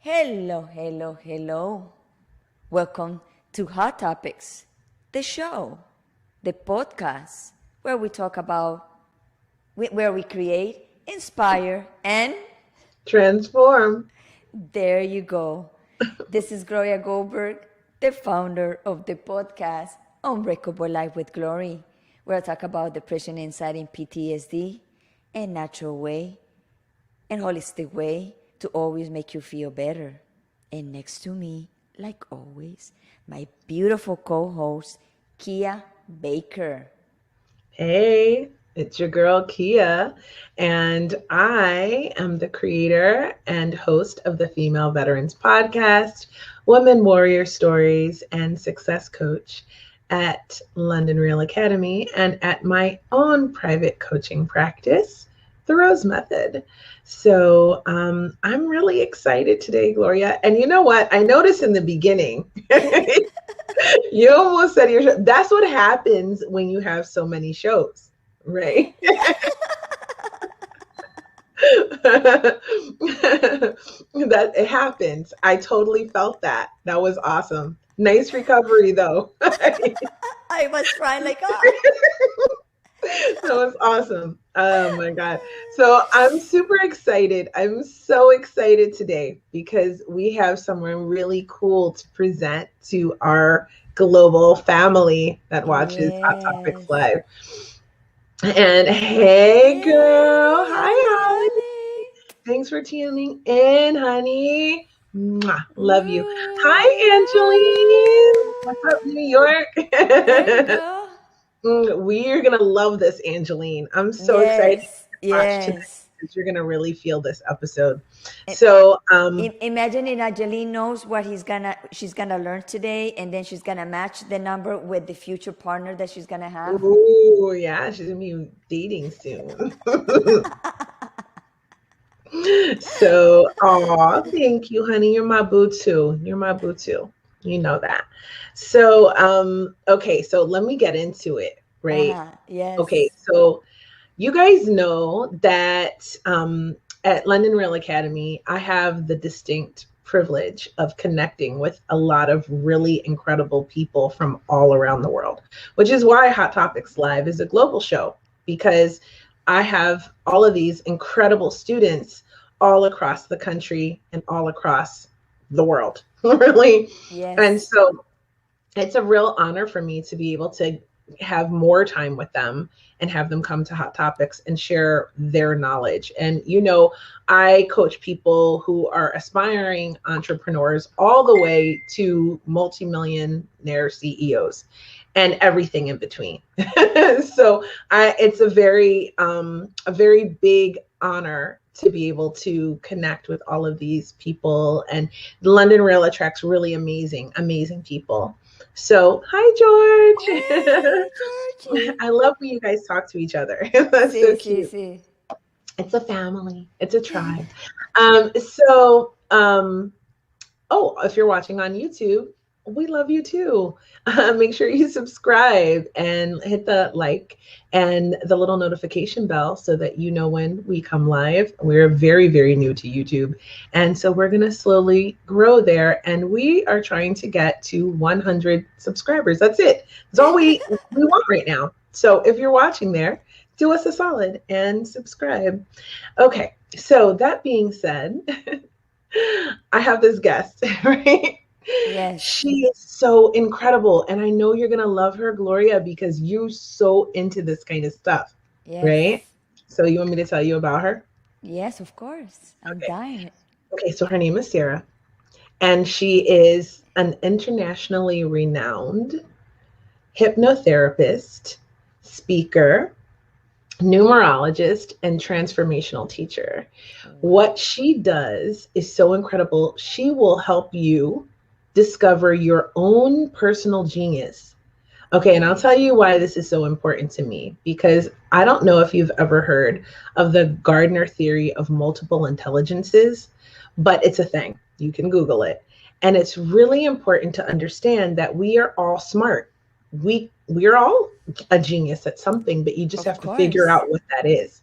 Hello, hello, hello. Welcome to Hot Topics, the show, the podcast where we talk about, where we create, inspire, and Transform. there you go. This is Gloria Goldberg, the founder of the podcast Unbreakable Life with Gloria, where I talk about depression, anxiety, and PTSD, a natural way and holistic way to always make you feel better. And next to me, like always, my beautiful co-host, Kia Baker. Hey, it's your girl Kia, and I am the creator and host of the Female Veterans Podcast, Women Warrior Stories, and Success Coach at London Real Academy and at my own private coaching practice, The Rose Method. So I'm really excited today, Gloria. And you know what? I noticed in the beginning, you almost said your show. That's what happens when you have so many shows, right? That it happens. I totally felt that. That was awesome. Nice recovery, though. I was trying like, oh. That was awesome. Oh my God. So I'm super excited. I'm so excited today because we have someone really cool to present to our global family that watches Hot Topics Yes. Live. And hey, girl. Hi, honey, Holly. Thanks for tuning in, honey. Mwah. Love you. Ooh, Hi, Angeline. What's up, New York? there you go. We're going to love this, Angeline. I'm so excited to watch today Yes. because you're going to really feel this episode. So, Imagine if Angeline knows what she's gonna learn today, and then she's gonna match the number with the future partner that she's gonna have. ooh, yeah, she's going to be dating soon. So, thank you, honey. You're my boo too. You're my boo too. You know that. So, okay, so let me get into it, right? Yes. Okay, so you guys know that at London Real Academy, I have the distinct privilege of connecting with a lot of really incredible people from all around the world, which is why Hot Topics Live is a global show, because I have all of these incredible students all across the country and all across the world, really. Yes. And so it's a real honor for me to be able to have more time with them and have them come to Hot Topics and share their knowledge. And, I coach people who are aspiring entrepreneurs all the way to multimillionaire CEOs and everything in between. So it's a very big honor to be able to connect with all of these people. And the London Rail attracts really amazing people. So, hi, George. Hey, Georgie. I love when you guys talk to each other. That's so cute. See. It's a family. It's a tribe. If you're watching on YouTube, we love you too. Make sure you subscribe and hit the like and the little notification bell so that you know when we come live. We're very, very new to YouTube. And so we're going to slowly grow there. And we are trying to get to 100 subscribers. That's it. That's all we want right now. So if you're watching there, do us a solid and subscribe. Okay. So that being said, I have this guest, right? Yes. She is so incredible. And I know you're going to love her, Gloria, because you're so into this kind of stuff, Yes. right? So you want me to tell you about her? Yes, of course. I'm dying. Okay, so her name is Sarah, and she is an internationally renowned hypnotherapist, speaker, numerologist, and transformational teacher. What she does is so incredible. She will help you discover your own personal genius. Okay, and I'll tell you why this is so important to me, because I don't know if you've ever heard of the Gardner theory of multiple intelligences, but it's a thing. You can Google it. And it's really important to understand that we are all smart. We're all a genius at something, but you just have to figure out what that is.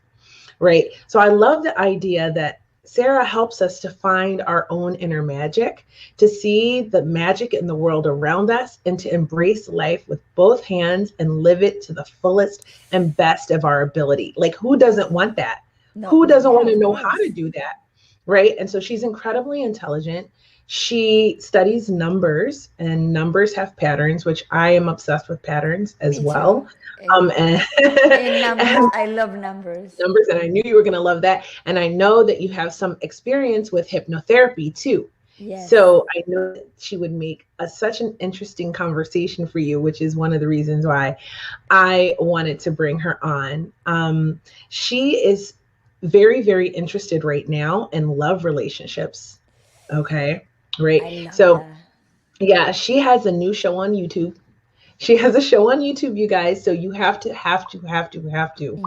Right. So I love the idea that Sarah helps us to find our own inner magic, to see the magic in the world around us, and to embrace life with both hands and live it to the fullest and best of our ability. Like, who doesn't want that? No, Who doesn't yeah, want to of know how course. to do that? Right. And so she's incredibly intelligent. She studies numbers, and numbers have patterns, which I am obsessed with patterns as Me too. well. And, And, and numbers, I love numbers. numbers, and I knew you were going to love that. And I know that you have some experience with hypnotherapy too. Yes. So I know that she would make such an interesting conversation for you, which is one of the reasons why I wanted to bring her on. She is very, very interested right now in love relationships. Okay. Right. I love So, that. yeah, she has a new show on YouTube. She has a show on YouTube, you guys. So you have to Yes,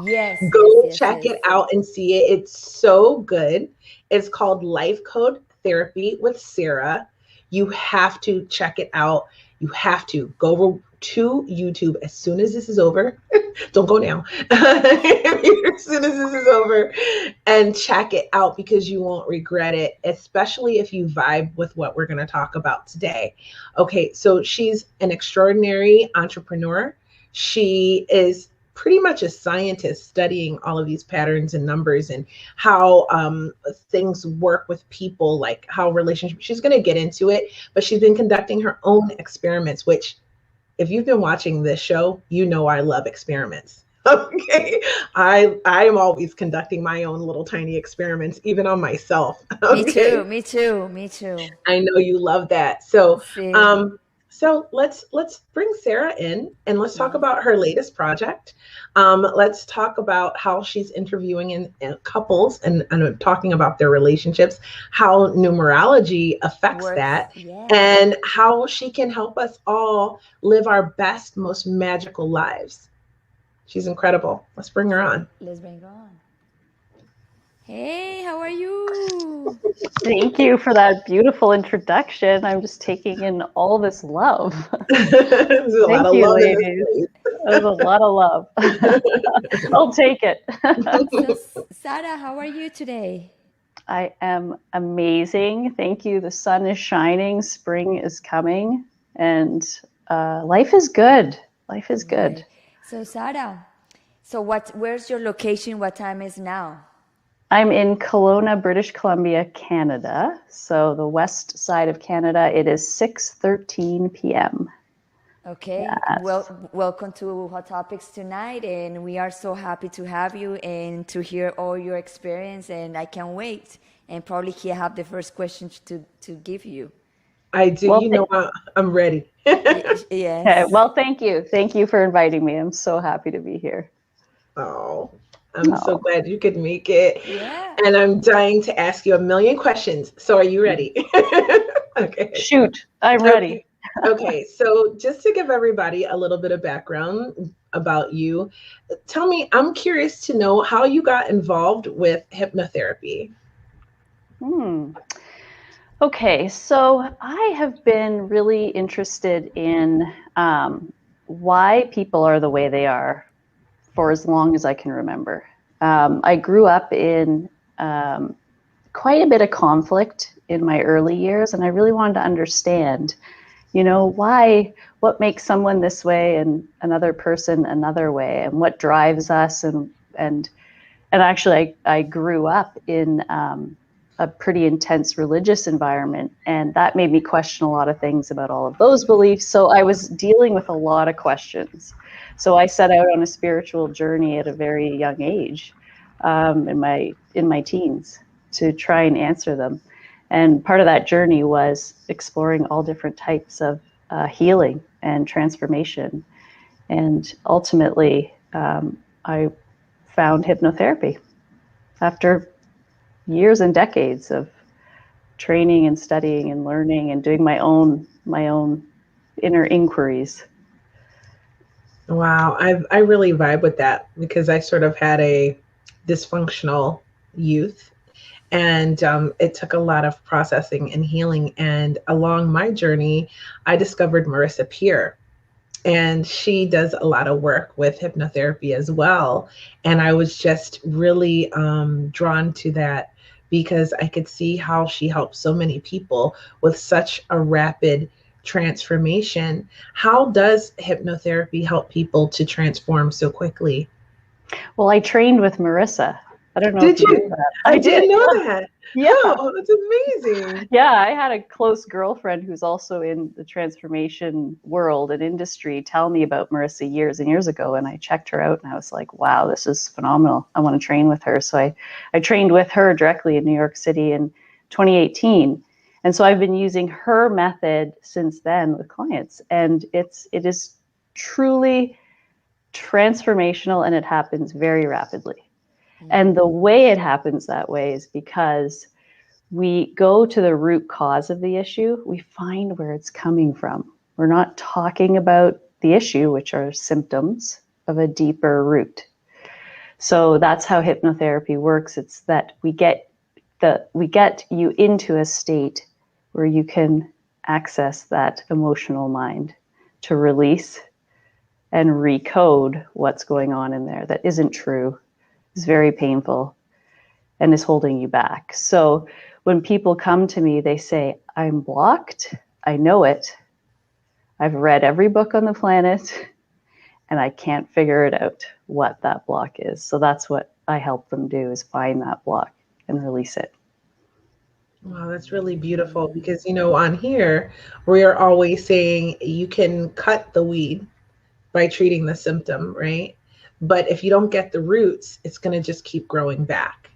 yes, go yes, check yes. it out and see it. It's so good. It's called Life Code Therapy with Sarah. You have to check it out. You have to go to YouTube as soon as this is over. Don't go now. As soon as this is over, and check it out, because you won't regret it, especially if you vibe with what we're going to talk about today. Okay, so she's an extraordinary entrepreneur. She is pretty much a scientist studying all of these patterns and numbers, and how things work with people, like how relationships. She's going to get into it, but she's been conducting her own experiments, which, if you've been watching this show, you know I love experiments. Okay. I am always conducting my own little tiny experiments, even on myself. Me too, Okay. me too, me too. I know you love that. So See, let's bring Sarah in, and let's talk yes. about her latest project. Let's talk about how she's interviewing in couples, and talking about their relationships, how numerology affects Works, that, yes. and how she can help us all live our best, most magical lives. She's incredible. Let's bring her See, on. let's bring her on. Hey, how are you? Thank you for that beautiful introduction. I'm just taking in all this love. There's a lot Thank of you, love in ladies. That was a lot of love. I'll take it. So, Sarah, how are you today? I am amazing. Thank you. The sun is shining, spring is coming, and life is good. Life is good. Right. So, Sarah, where's your location? What time is now? I'm in Kelowna, British Columbia, Canada. So the west side of Canada, it is 6:13 p.m. Okay. Yes. Welcome to Hot Topics tonight, and we are so happy to have you and to hear all your experience. And I can't wait. And probably here have the first question to give you. I do. Well, You know, I'm ready. okay. Yes. Well, thank you. Thank you for inviting me. I'm so happy to be here. Oh, I'm so Oh, glad you could make it. Yeah. And I'm dying to ask you a million questions. So are you ready? Okay. shoot. I'm ready. Okay. Okay. So just to give everybody a little bit of background about you, tell me, I'm curious to know how you got involved with hypnotherapy. Okay, so I have been really interested in why people are the way they are for as long as I can remember. I grew up in quite a bit of conflict in my early years, and I really wanted to understand, what makes someone this way and another person another way, and what drives us, and actually I grew up in a pretty intense religious environment, and that made me question a lot of things about all of those beliefs. So I was dealing with a lot of questions. So I set out on a spiritual journey at a very young age, in my teens, to try and answer them. And part of that journey was exploring all different types of healing and transformation. And ultimately, I found hypnotherapy after years and decades of training and studying and learning and doing my own inner inquiries. Wow, I really vibe with that, because I sort of had a dysfunctional youth, and it took a lot of processing and healing. And along my journey, I discovered Marissa Peer, and she does a lot of work with hypnotherapy as well. And I was just really drawn to that because I could see how she helped so many people with such a rapid transformation. How does hypnotherapy help people to transform so quickly? Well, I trained with Marissa. I don't know Did if you you? knew that. I I did. didn't know that. Yeah. Oh, that's amazing. Yeah, I had a close girlfriend who's also in the transformation world and industry tell me about Marissa years and years ago. And I checked her out and I was like, wow, this is phenomenal. I want to train with her. So I trained with her directly in New York City in 2018. And so I've been using her method since then with clients. And it is truly transformational, and it happens very rapidly. And the way it happens that way is because we go to the root cause of the issue. We find where it's coming from. We're not talking about the issue, which are symptoms of a deeper root. So that's how hypnotherapy works. It's that we get you into a state where you can access that emotional mind to release and recode what's going on in there that isn't true, is very painful, and is holding you back. So when people come to me, they say, I'm blocked. I know it. I've read every book on the planet and I can't figure it out what that block is. So that's what I help them do, is find that block and release it. Wow, that's really beautiful because, on here, we are always saying you can cut the weed by treating the symptom, right? But if you don't get the roots, it's going to just keep growing back.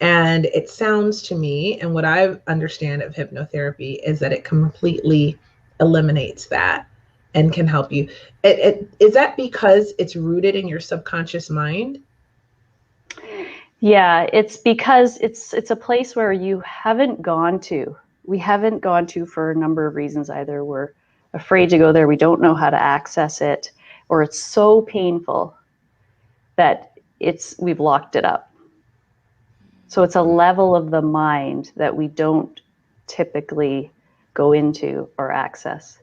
And it sounds to me, and what I understand of hypnotherapy is that it completely eliminates that and can help you. Is that because it's rooted in your subconscious mind? Yeah, it's because it's a place where you haven't gone to. We haven't gone to for a number of reasons. Either we're afraid to go there, we don't know how to access it, or it's so painful that we've locked it up. So it's a level of the mind that we don't typically go into or access.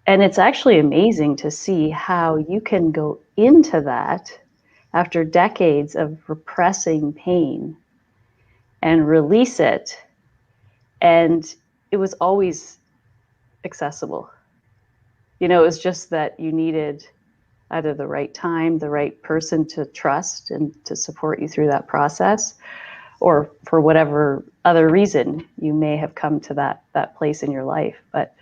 And it's actually amazing to see how you can go into that after decades of repressing pain and release it. And it was always accessible. It was just that you needed either the right time, the right person to trust and to support you through that process, or for whatever other reason you may have come to that place in your life. But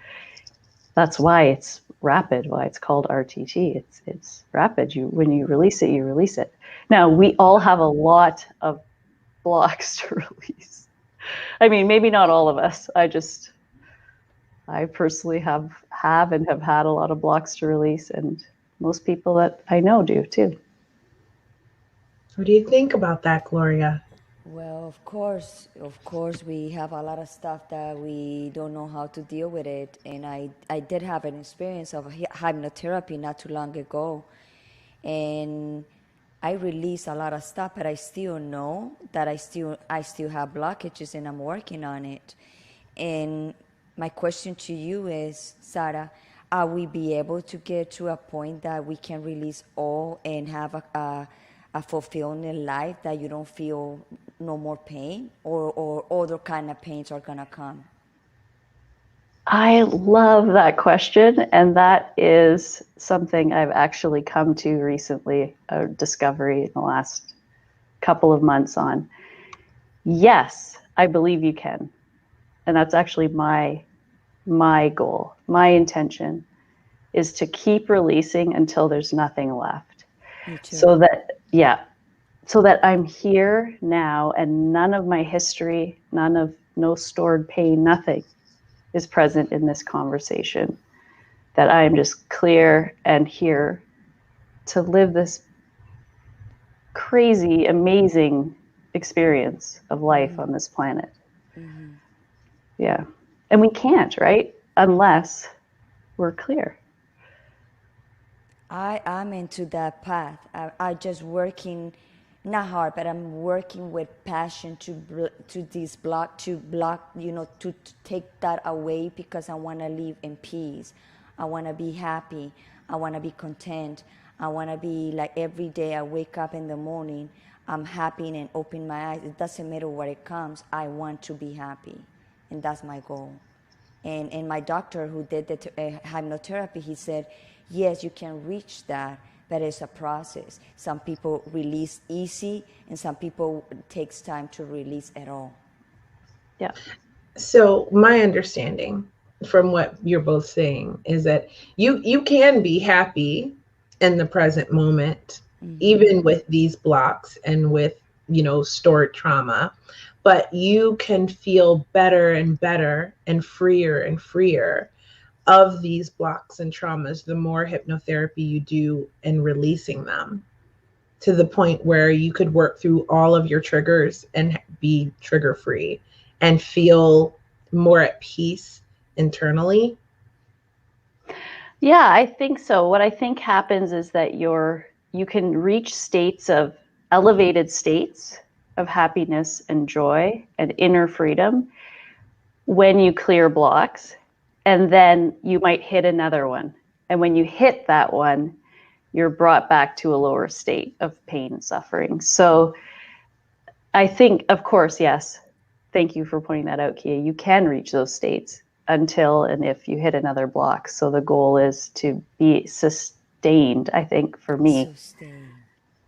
that's why it's rapid, why it's called RTT. It's rapid. When you release it, you release it. Now, we all have a lot of blocks to release. I mean, maybe not all of us. I personally have and have had a lot of blocks to release, and most people that I know do too. What do you think about that, Gloria? Well, of course, we have a lot of stuff that we don't know how to deal with it. And I did have an experience of hypnotherapy not too long ago. And I released a lot of stuff, but I still know that I still have blockages and I'm working on it. And my question to you is, Sarah, are we be able to get to a point that we can release all and have a fulfilling life, that you don't feel no more pain, or other kind of pains are gonna come? I love that question, and that is something I've actually come to recently, a discovery in the last couple of months on. Yes, I believe you can. And that's actually my goal. My intention is to keep releasing until there's nothing left. Me too. So that I'm here now, and none of my history, no stored pain, nothing is present in this conversation. That I am just clear and here to live this crazy, amazing experience of life on this planet. Mm-hmm. Yeah. And we can't, right? Unless we're clear. I'm into that path. I just working, not hard, but I'm working with passion to block, to take that away, because I want to live in peace. I want to be happy. I want to be content. I want to be like, every day I wake up in the morning, I'm happy and open my eyes. It doesn't matter what it comes. I want to be happy, and that's my goal. And my doctor who did the hypnotherapy, he said, yes, you can reach that, but it's a process. Some people release easy, and some people it takes time to release at all. Yeah. So my understanding from what you're both saying is that you can be happy in the present moment, even with these blocks and with, stored trauma, but you can feel better and better and freer of these blocks and traumas the more hypnotherapy you do in releasing them, to the point where you could work through all of your triggers and be trigger free and feel more at peace internally. Yeah, I think so. What I think happens is that you can reach elevated states of happiness and joy and inner freedom when you clear blocks, and then you might hit another one. And when you hit that one, you're brought back to a lower state of pain and suffering. So I think, of course, yes, thank you for pointing that out, Kia. You can reach those states until and if you hit another block. So the goal is to be sustained, I think, for me,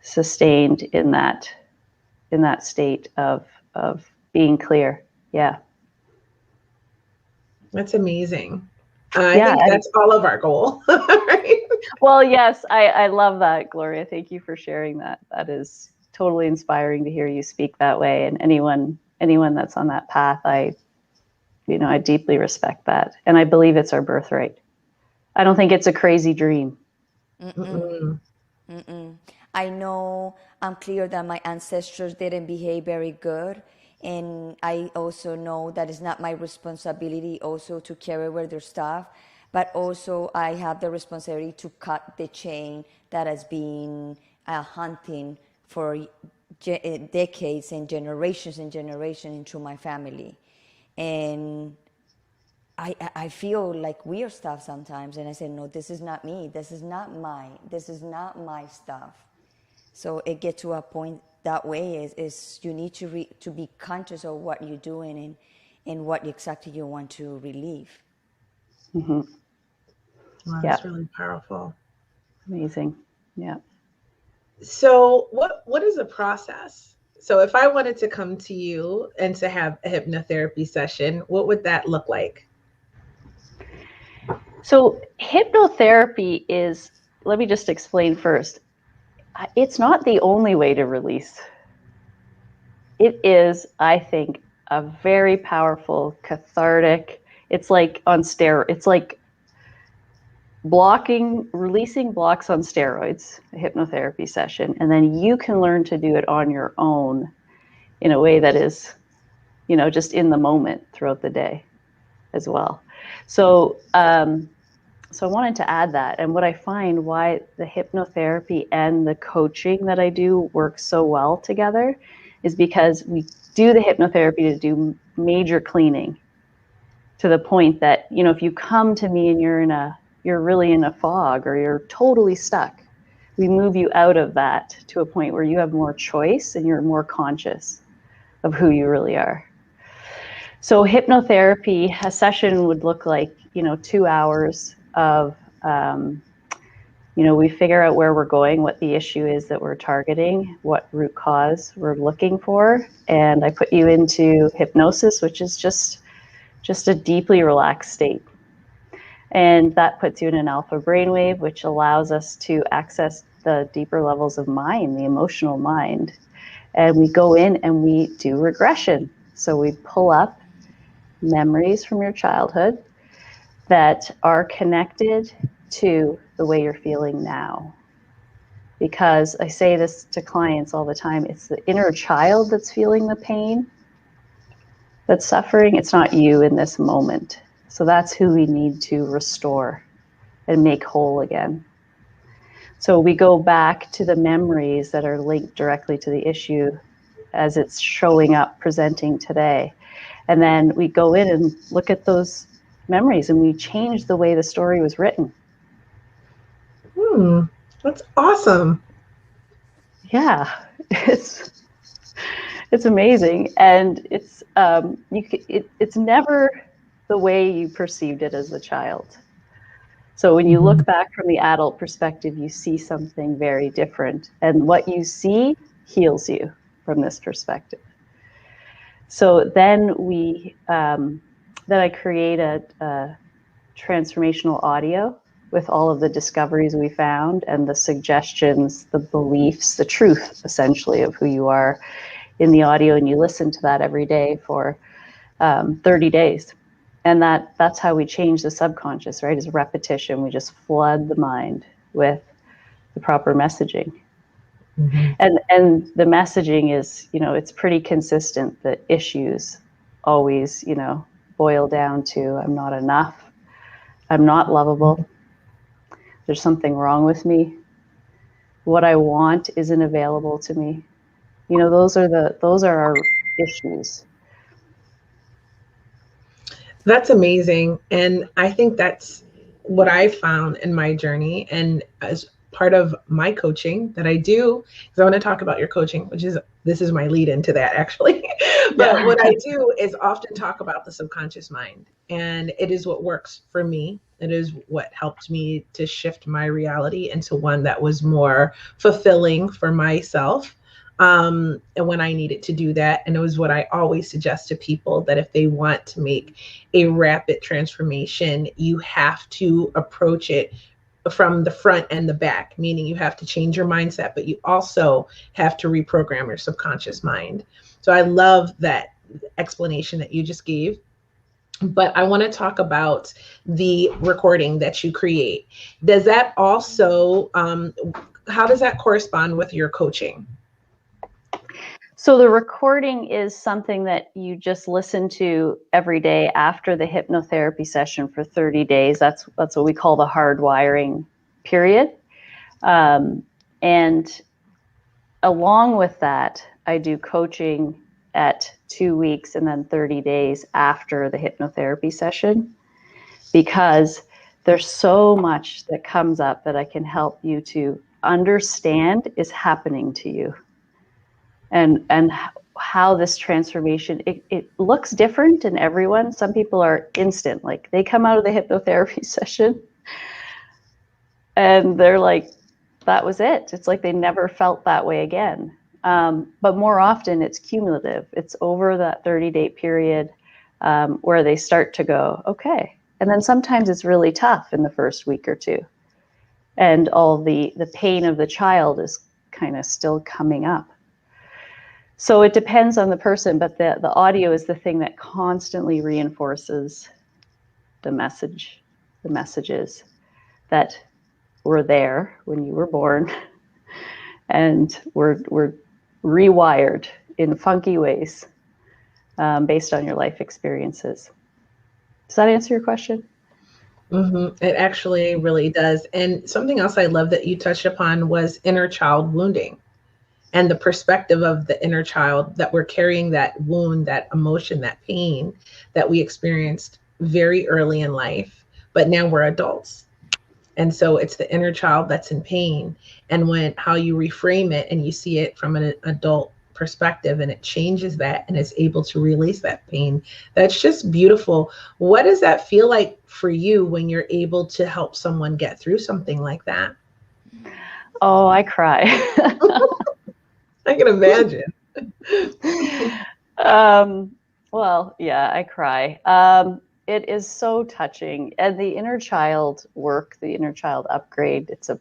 sustained in that state of being clear. Yeah. That's amazing. I think that's all of our goal. Right? Well, yes, I love that, Gloria. Thank you for sharing that. That is totally inspiring to hear you speak that way. And anyone that's on that path, I deeply respect that. And I believe it's our birthright. I don't think it's a crazy dream. I know I'm clear that my ancestors didn't behave very good. And I also know that it's not my responsibility also to carry over their stuff. But also I have the responsibility to cut the chain that has been hunting for decades and generations into my family. And I feel like weird stuff sometimes, and I say, no, this is not me. This is not my stuff. So it gets to a point that way is you need to be conscious of what you're doing and what exactly you want to relieve. Mm-hmm. Wow, that's really powerful. Amazing. Yeah. So what is the process? So if I wanted to come to you and to have a hypnotherapy session, what would that look like? So hypnotherapy is, let me just explain first. It's not the only way to release. It is, I think, a very powerful, cathartic, it's like on steroids. It's like releasing blocks on steroids, a hypnotherapy session, and then you can learn to do it on your own in a way that is, just in the moment throughout the day as well. So, so I wanted to add that. And what I find why the hypnotherapy and the coaching that I do work so well together is because we do the hypnotherapy to do major cleaning, to the point that, if you come to me and you're really in a fog or you're totally stuck, we move you out of that to a point where you have more choice and you're more conscious of who you really are. So hypnotherapy, a session would look like, 2 hours of, we figure out where we're going, what the issue is that we're targeting, what root cause we're looking for. And I put you into hypnosis, which is just a deeply relaxed state. And that puts you in an alpha brainwave, which allows us to access the deeper levels of mind, the emotional mind. And we go in and we do regression. So we pull up memories from your childhood that are connected to the way you're feeling now. Because I say this to clients all the time, it's the inner child that's feeling the pain, that's suffering. It's not you in this moment. So that's who we need to restore and make whole again. So we go back to the memories that are linked directly to the issue as it's showing up, presenting today. And then we go in and look at those memories and we change the way the story was written. That's awesome. Yeah. It's amazing, and it's never the way you perceived it as a child. So when you look back from the adult perspective, you see something very different, and what you see heals you from this perspective. So then I create a transformational audio with all of the discoveries we found and the suggestions, the beliefs, the truth, essentially, of who you are in the audio, and you listen to that every day for 30 days. And that's how we change the subconscious, right? Is repetition. We just flood the mind with the proper messaging. And the messaging is, it's pretty consistent. The issues always, boil down to, I'm not enough. I'm not lovable. There's something wrong with me. What I want isn't available to me. Those are our issues. That's amazing. And I think that's what I found in my journey. And as part of my coaching that I do, because I want to talk about your coaching, this is my lead into that actually. But what I do is often talk about the subconscious mind. And it is what works for me. It is what helped me to shift my reality into one that was more fulfilling for myself. And when I needed to do that. And it was what I always suggest to people, that if they want to make a rapid transformation, you have to approach it from the front and the back, meaning you have to change your mindset, but you also have to reprogram your subconscious mind. So I love that explanation that you just gave. But I want to talk about the recording that you create. Does that also, how does that correspond with your coaching? So the recording is something that you just listen to every day after the hypnotherapy session for 30 days. That's what we call the hardwiring period. And along with that, I do coaching at 2 weeks and then 30 days after the hypnotherapy session, because there's so much that comes up that I can help you to understand is happening to you. And how this transformation, it looks different in everyone. Some people are instant, like they come out of the hypnotherapy session and they're like, that was it. It's like they never felt that way again. But more often it's cumulative. It's over that 30-day period where they start to go, okay. And then sometimes it's really tough in the first week or two. And all the pain of the child is kind of still coming up. So it depends on the person, but the audio is the thing that constantly reinforces the messages that were there when you were born and were rewired in funky ways based on your life experiences. Does that answer your question? It actually really does. And something else I love that you touched upon was inner child wounding. And the perspective of the inner child, that we're carrying that wound, that emotion, that pain that we experienced very early in life, but now we're adults. And so it's the inner child that's in pain. And how you reframe it and you see it from an adult perspective, and it changes that and is able to release that pain. That's just beautiful. What does that feel like for you when you're able to help someone get through something like that? Oh, I cry. I can imagine. Well, yeah, I cry. It is so touching. And the inner child work, the inner child upgrade, it's a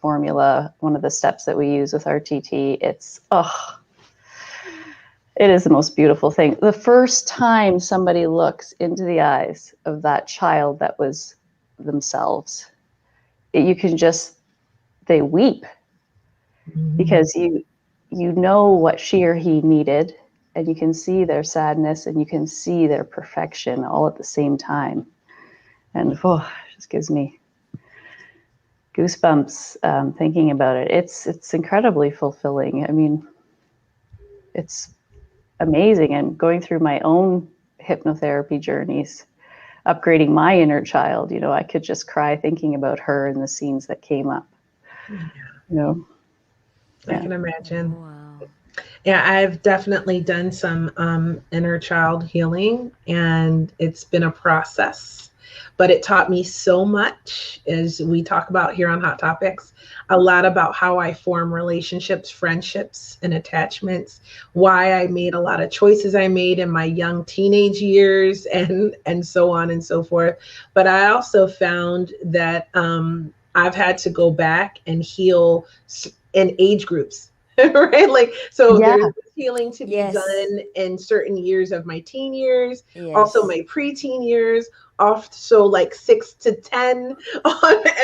formula, one of the steps that we use with RTT. It is the most beautiful thing. The first time somebody looks into the eyes of that child that was themselves, they weep. Because you know what she or he needed, and you can see their sadness and you can see their perfection all at the same time. And it just gives me goosebumps thinking about it. It's incredibly fulfilling. I mean, it's amazing. And going through my own hypnotherapy journeys, upgrading my inner child, I could just cry thinking about her and the scenes that came up. I can imagine. Wow. Yeah, I've definitely done some inner child healing, and it's been a process. But it taught me so much, as we talk about here on Hot Topics, a lot about how I form relationships, friendships, and attachments, why I made a lot of choices I made in my young teenage years, and so on and so forth. But I also found that I've had to go back and heal in age groups. Right? Like, so Yeah. there's healing to be Yes. done in certain years of my teen years, Yes. also my preteen years, also like 6 to 10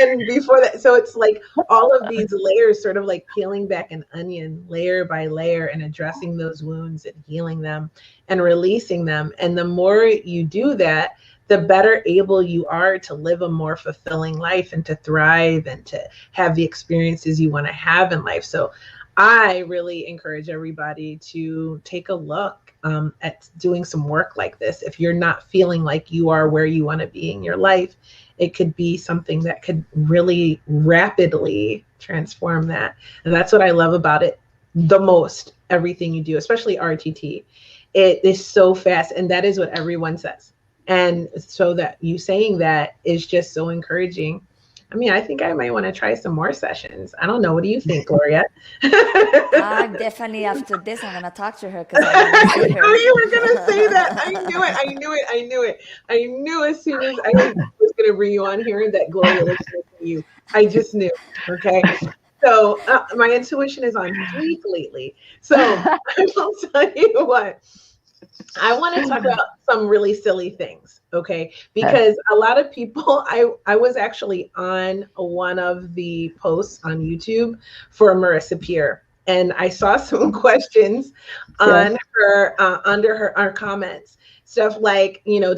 and before that. So it's like all of these layers, sort of like peeling back an onion layer by layer and addressing those wounds and healing them and releasing them. And the more you do that, the better able you are to live a more fulfilling life and to thrive and to have the experiences you want to have in life. So I really encourage everybody to take a look at doing some work like this. If you're not feeling like you are where you want to be in your life, it could be something that could really rapidly transform that. And that's what I love about it the most, everything you do, especially RTT. It is so fast, and that is what everyone says. And so that you saying that is just so encouraging. I mean, I think I might want to try some more sessions. I don't know. What do you think, Gloria? Definitely after this, I'm going to talk to her because I want to see I her. knew you were going to say that. I knew it. I knew it. I knew it. I knew as soon as I was going to bring you on here that Gloria was making you. I just knew. Okay. So my intuition is on fleek lately. So I will tell you what. I want to talk about some really silly things, okay? Because a lot of people, I was actually on one of the posts on YouTube for Marissa Peer, and I saw some questions on her under our comments, stuff like, you know,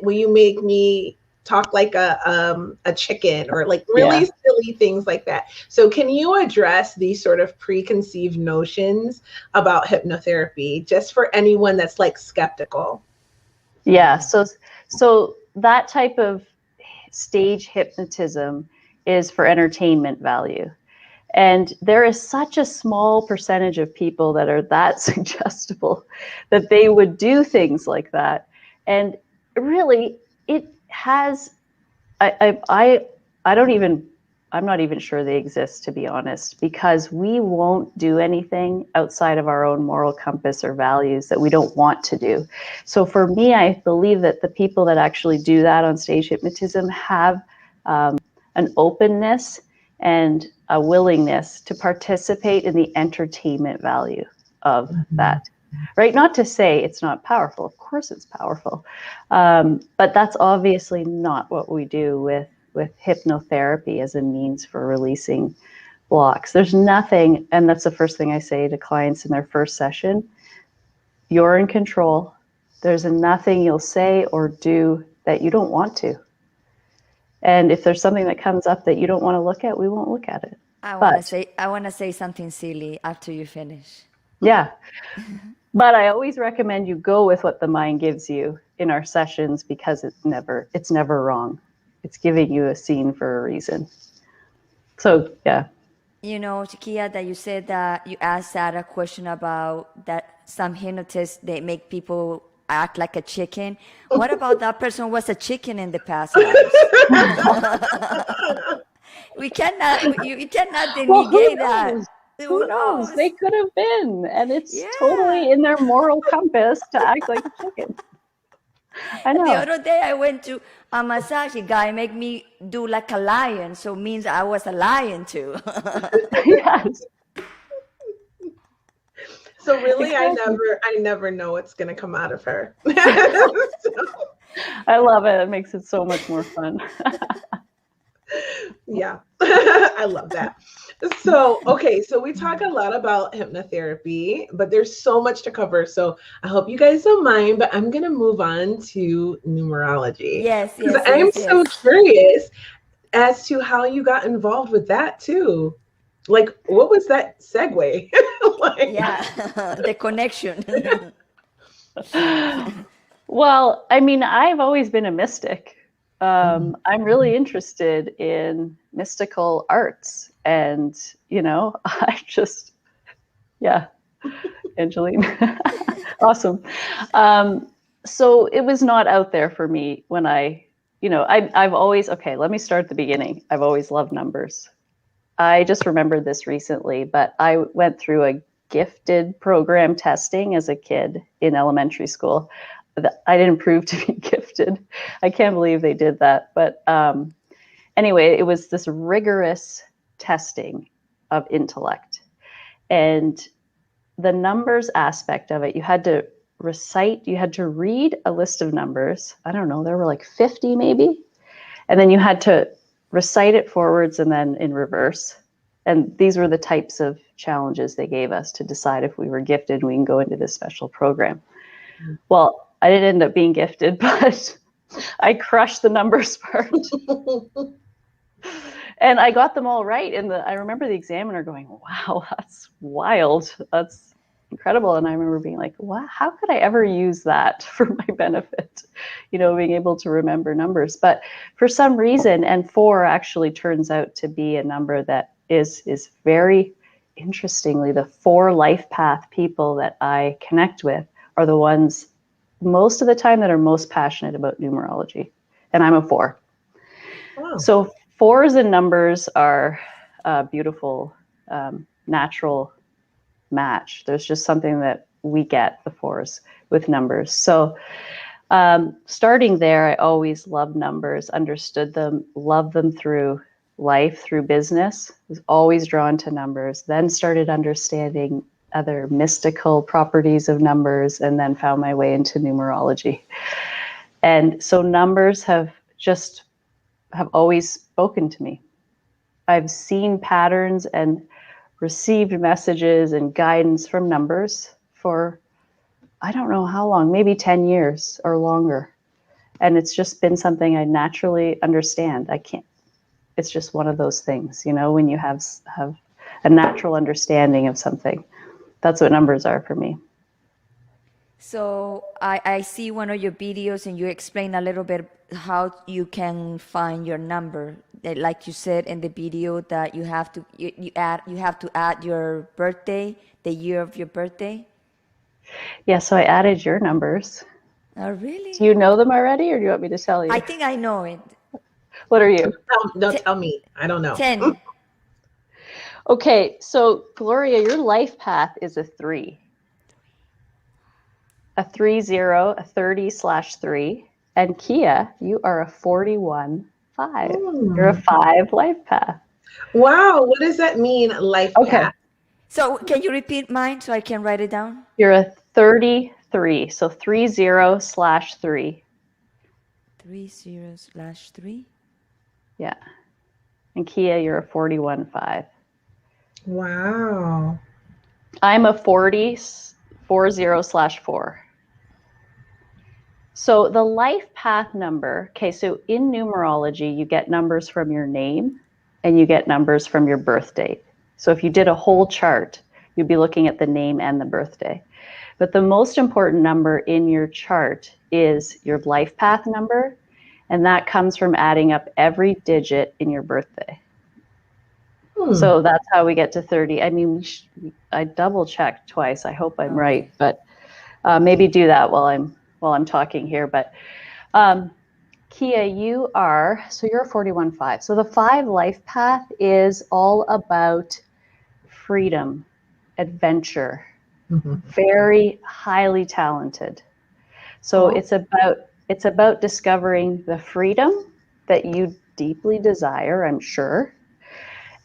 will you make me talk like a chicken, or like really silly things like that. So can you address these sort of preconceived notions about hypnotherapy, just for anyone that's like skeptical? Yeah. So that type of stage hypnotism is for entertainment value. And there is such a small percentage of people that are that suggestible that they would do things like that. And really, it has, I'm not even sure they exist, to be honest, because we won't do anything outside of our own moral compass or values that we don't want to do. So for me, I believe that the people that actually do that on stage hypnotism have an openness and a willingness to participate in the entertainment value of that. Right? Not to say it's not powerful. Of course it's powerful. But that's obviously not what we do with hypnotherapy as a means for releasing blocks. There's nothing, and that's the first thing I say to clients in their first session, you're in control. There's nothing you'll say or do that you don't want to. And if there's something that comes up that you don't want to look at, we won't look at it. I want to say something silly after you finish. Yeah. But I always recommend you go with what the mind gives you in our sessions, because it's never wrong. It's giving you a scene for a reason. So, yeah. You know, Chiquilla, that you said that you asked that a question about that some hypnotists, they make people act like a chicken. What about that person was a chicken in the past lives? You cannot negate that. Who knows? They could have been. And it's totally in their moral compass to act like a chicken. I know. The other day I went to a massage guy make me do like a lion, so it means I was a lion too. Yes. So really, exactly. I never know what's going to come out of her. I love it. It makes it so much more fun. Yeah, I love that. So, okay, so we talk a lot about hypnotherapy, but there's so much to cover. So I hope you guys don't mind, but I'm going to move on to numerology. Yes. I'm so curious as to how you got involved with that too. Like, what was that segue? The connection. Well, I mean, I've always been a mystic. I'm really interested in mystical arts And, I just, yeah, Angeline, awesome. So it was not out there for me when I've always, okay, let me start at the beginning. I've always loved numbers. I just remembered this recently, but I went through a gifted program testing as a kid in elementary school. I didn't prove to be gifted. I can't believe they did that. But anyway, it was this rigorous testing of intellect. And the numbers aspect of it, you had to read a list of numbers. I don't know, there were like 50 maybe. And then you had to recite it forwards and then in reverse. And these were the types of challenges they gave us to decide if we were gifted and we can go into this special program. Well, I didn't end up being gifted, but I crushed the numbers part. And I got them all right. And I remember the examiner going, wow, that's wild. That's incredible. And I remember being like, wow, how could I ever use that for my benefit? Being able to remember numbers. But for some reason, and 4 actually turns out to be a number that is very interestingly, the 4 life path people that I connect with are the ones most of the time that are most passionate about numerology. And I'm a 4. Wow. So 4s and numbers are a beautiful, natural match. There's just something that we get, the 4s, with numbers. So starting there, I always loved numbers, understood them, loved them through life, through business, was always drawn to numbers, then started understanding other mystical properties of numbers, and then found my way into numerology. And so numbers have always spoken to me. I've seen patterns and received messages and guidance from numbers for, I don't know how long, maybe 10 years or longer. And it's just been something I naturally understand. It's just one of those things, when you have a natural understanding of something. That's what numbers are for me. So I see one of your videos and you explain a little bit how you can find your number. Like you said in the video that you have to add your birthday, the year of your birthday. Yeah, so I added your numbers. Oh, really? Do you know them already, or do you want me to tell you? I think I know it. What are you? No, tell me. I don't know. 10. Okay, so Gloria, your life path is a 3. A 30, a 30/3. And Kia, you are a 41/5. You're a 5 life path. Wow, what does that mean, life path? So can you repeat mine so I can write it down? You're a 33, so 30/3. 30/3. Yeah. And Kia, you're a 41/5. Wow. I'm a 40/4. So the life path number, okay, so in numerology, you get numbers from your name and you get numbers from your birth date. So if you did a whole chart, you'd be looking at the name and the birthday. But the most important number in your chart is your life path number, and that comes from adding up every digit in your birthday. So that's how we get to 30. I mean, I double checked twice. I hope I'm right, but maybe do that while I'm talking here. But Kia, you're a 41/5. So the 5 life path is all about freedom, adventure, very highly talented. So it's about discovering the freedom that you deeply desire, I'm sure,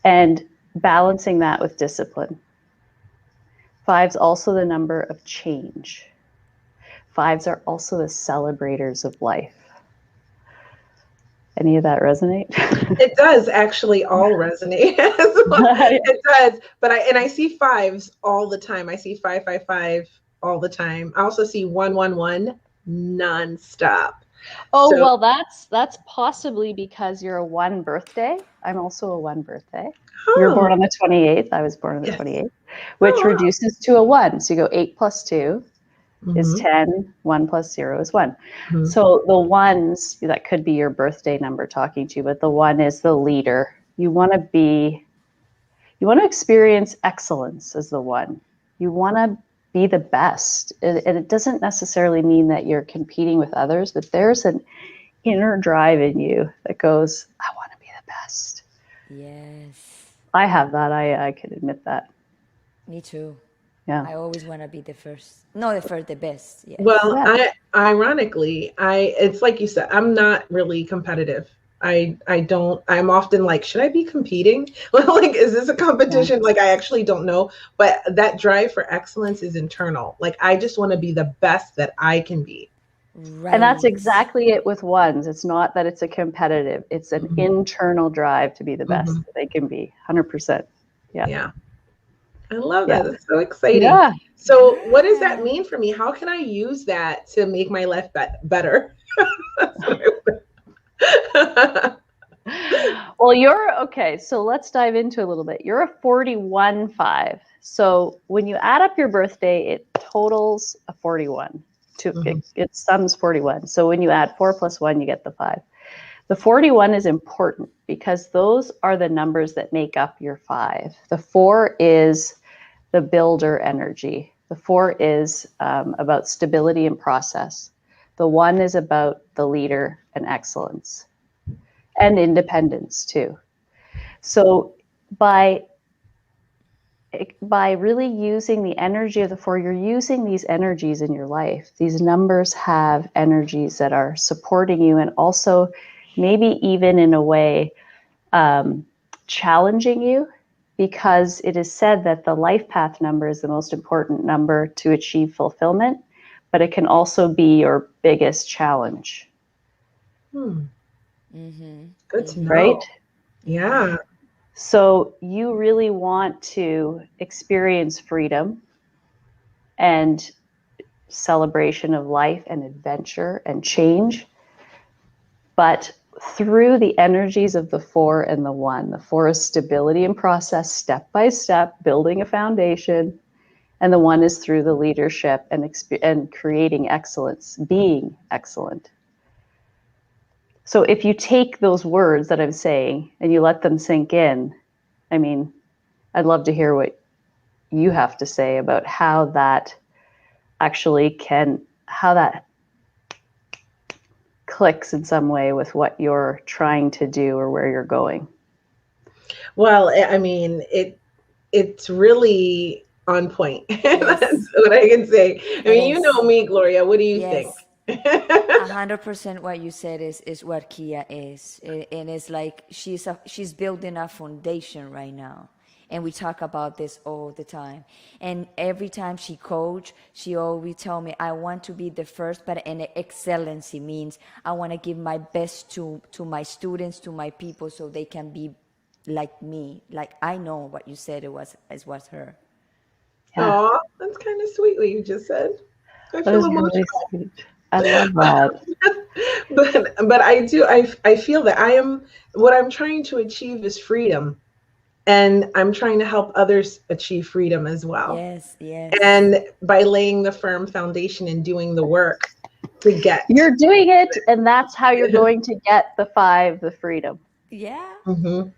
and balancing that with discipline. 5's also the number of change. 5's are also the celebrators of life. Any of that resonate? It does actually all resonate. It does. But I see 5s all the time. I see 555 all the time. I also see 111 nonstop. Oh, so, well, that's possibly because you're a 1 birthday. I'm also a 1 birthday. Oh. You're born on the 28th. I was born on the 28th, which reduces to a 1. So you go 8 + 2 is 10. 1 + 0 is 1. So the 1s, that could be your birthday number talking to you, but the 1 is the leader. You want to be You want to experience excellence as the 1. You want to be the best. And it doesn't necessarily mean that you're competing with others, but there's an inner drive in you that goes, I want to be the best. Yes. I have that. I can admit that. Me too. Yeah. I always want to be the first. No, the first, the best. Yes. Well, Yeah. ironically, it's like you said, I'm not really competitive. I'm often like, should I be competing? Like, is this a competition? Like, I actually don't know. But that drive for excellence is internal. Like, I just want to be the best that I can be. Right. And that's exactly it with 1s. It's not that it's a competitive, it's an internal drive to be the best that they can be. 100%. Yeah. I love that. That's so exciting. Yeah. So what does that mean for me? How can I use that to make my life better? Well, okay. So let's dive into a little bit. You're a 41-5. So when you add up your birthday, it totals a 41. It sums 41. So when you add 4 plus 1, you get the 5. The 41 is important because those are the numbers that make up your 5. The 4 is the builder energy. The 4 is about stability and process. The 1 is about the leader and excellence and independence too. So by really using the energy of the 4, you're using these energies in your life. These numbers have energies that are supporting you and also maybe even in a way challenging you, because it is said that the life path number is the most important number to achieve fulfillment, but it can also be your biggest challenge. Good to know. Right? Yeah. So you really want to experience freedom and celebration of life and adventure and change, but through the energies of the 4 and the 1. The 4 is stability and process, step by step, building a foundation. And the 1 is through the leadership and creating excellence, being excellent. So if you take those words that I'm saying and you let them sink in, I mean, I'd love to hear what you have to say about how that clicks in some way with what you're trying to do or where you're going. Well, I mean, it's really on point. That's what I can say. I mean, you know me, Gloria. What do you think? 100% what you said is what Kia is. And it's like she's building a foundation right now. And we talk about this all the time. And every time she coach, she always tell me, I want to be the first, but in excellency means I want to give my best to my students, to my people, so they can be like me. Like, I know what you said it was her. Yeah. Oh, that's kind of sweet what you just said. I feel emotional. Really sweet. I love that. but I feel that what I'm trying to achieve is freedom. And I'm trying to help others achieve freedom as well. Yes. And by laying the firm foundation and doing the work to get. You're doing it, and that's how you're going to get the 5, the freedom. Yeah.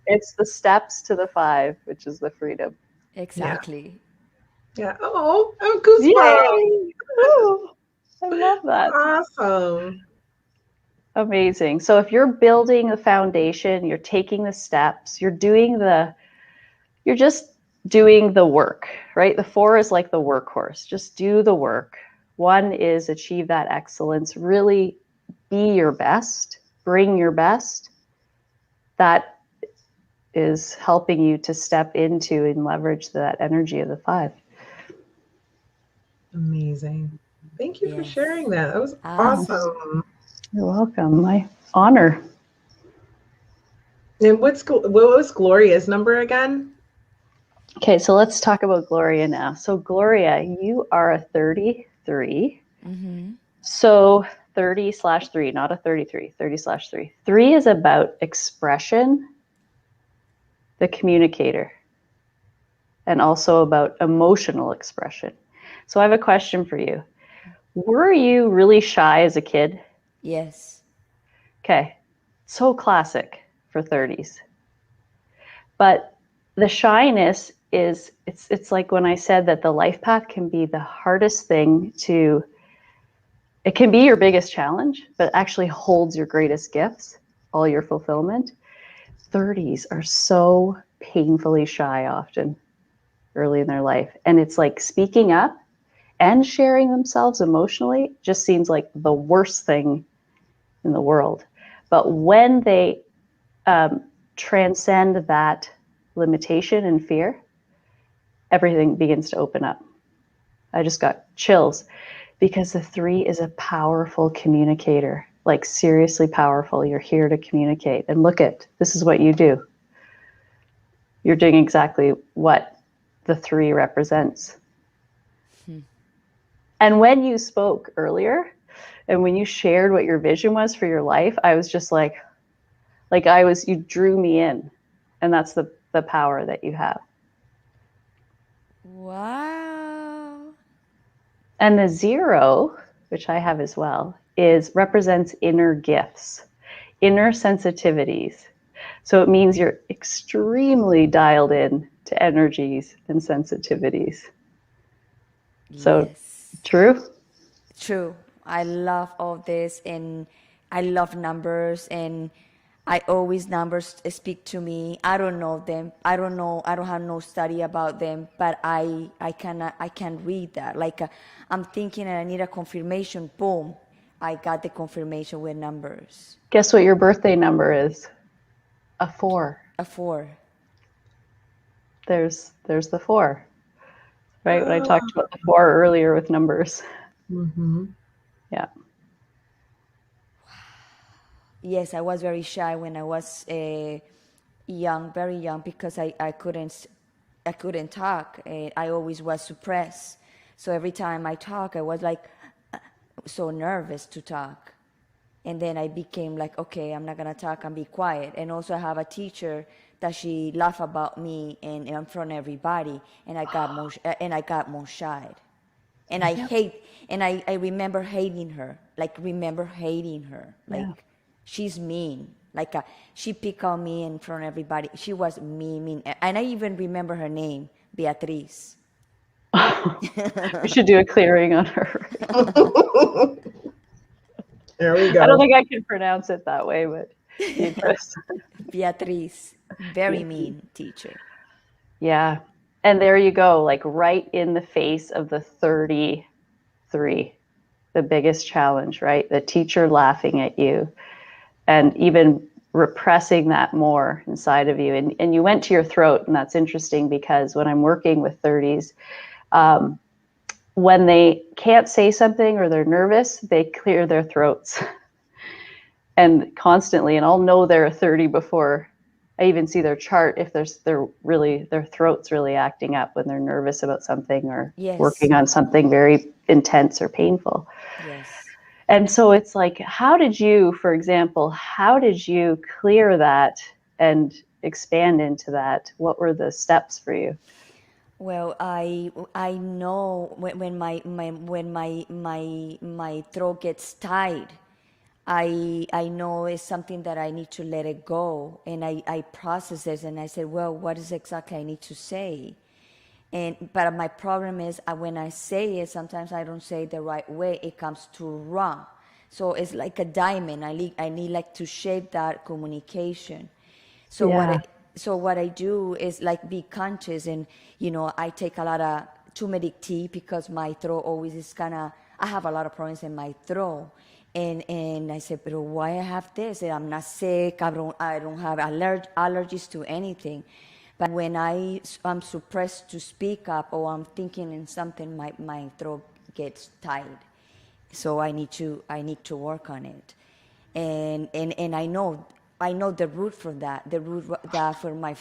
It's the steps to the 5, which is the freedom. Exactly. Yeah. Oh, I'm goosebumps. Oh, I love that. Awesome. Amazing. So if you're building the foundation, you're taking the steps, you're just doing the work, right? The 4 is like the workhorse. Just do the work. 1 is achieve that excellence. Really be your best. Bring your best. That is helping you to step into and leverage that energy of the 5. Amazing. Thank you for sharing that. That was awesome. You're welcome. My honor. And what was Gloria's number again? Okay, so let's talk about Gloria now. So Gloria, you are a 33. So 30/3, not a 33, 30/3. 3 is about expression, the communicator, and also about emotional expression. So I have a question for you. Were you really shy as a kid? Yes. Okay, so classic for 30s. But the shyness is, it's like when I said that the life path can be the hardest thing to, it can be your biggest challenge, but actually holds your greatest gifts, all your fulfillment. 30s are so painfully shy often early in their life. And it's like speaking up and sharing themselves emotionally just seems like the worst thing in the world. But when they transcend that limitation and fear, everything begins to open up. I just got chills because the 3 is a powerful communicator, like seriously powerful. You're here to communicate. And look at, this is what you do. You're doing exactly what the 3 represents. And when you spoke earlier and when you shared what your vision was for your life, I was just like you drew me in. And that's the power that you have. Wow. And the 0, which I have as well, represents inner gifts, inner sensitivities. So it means you're extremely dialed in to energies and sensitivities. So Yes. true? True. I love all this, and I love numbers, and I always numbers speak to me. I don't know them. I don't know. I don't have no study about them, but I can read that. Like I'm thinking and I need a confirmation. Boom, I got the confirmation with numbers. Guess what your birthday number is? A 4. A 4. There's the 4. Right? When I talked about the 4 earlier with numbers. Mm-hmm. Yeah. Yes, I was very shy when I was young, very young, because I couldn't talk. I always was suppressed. So every time I talk, I was like so nervous to talk. And then I became like, okay, I'm not gonna talk and be quiet. And also I have a teacher that she laughed about me and in front of everybody, and I got more shy. And I remember hating her, Yeah. like she's mean, like she picked on me in front of everybody. She was mean, and I even remember her name, Beatriz. We should do a clearing on her. There we go. I don't think I can pronounce it that way, but interesting. Beatriz, very mean teacher. Yeah. And there you go, like right in the face of the 33, the biggest challenge, right? The teacher laughing at you and even repressing that more inside of you. And you went to your throat, and that's interesting because when I'm working with 30s, when they can't say something or they're nervous, they clear their throats. And constantly, and I'll know they're a 30 before I even see their chart if their throat's really acting up when they're nervous about something or working on something very intense or painful. Yes. And so it's like, how did you clear that and expand into that? What were the steps for you? Well, I know when my throat gets tight, I know it's something that I need to let it go, and I process this, and I said, well, what is exactly I need to say? But my problem is when I say it, sometimes I don't say it the right way. It comes too wrong. So it's like a diamond. I need like to shape that communication. So what I do is like be conscious, and I take a lot of turmeric tea because my throat always is I have a lot of problems in my throat. And I said, but why I have this? And I'm not sick. I don't have allergies to anything. But when I'm suppressed to speak up or I'm thinking in something, my throat gets tight. So I need to work on it. And I know the root for that. The root that for my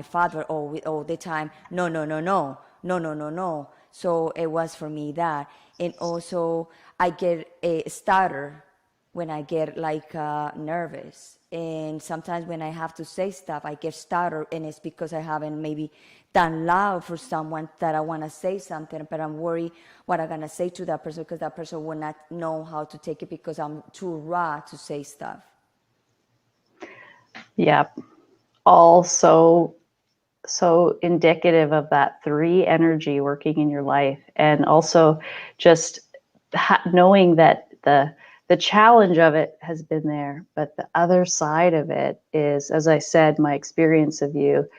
father all the time. No. So it was for me that. And also I get a stutter when I get like nervous. And sometimes when I have to say stuff, I get stutter, and it's because I haven't maybe done loud for someone that I want to say something, but I'm worried what I'm going to say to that person because that person will not know how to take it because I'm too raw to say stuff. Yeah. Also so indicative of that 3 energy working in your life, and also just knowing that the challenge of it has been there, but the other side of it is, as I said, my experience of you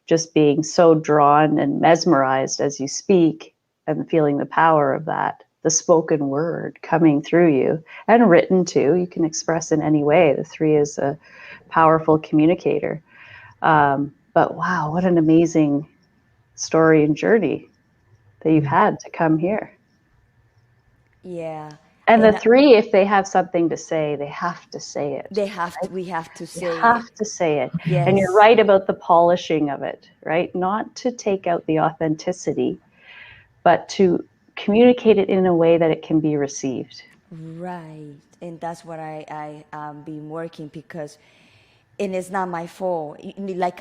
just being so drawn and mesmerized as you speak and feeling the power of that, the spoken word coming through you, and written too. You can express in any way. The 3 is a powerful communicator. But wow, what an amazing story and journey that you've had to come here. Yeah. And the And 3, if they have something to say, they have to say it. we have to You say have it. to say it. Yes. And you're right about the polishing of it, right? Not to take out the authenticity, but to communicate it in a way that it can be received. Right. And that's what I been working, because, and it's not my fault. Like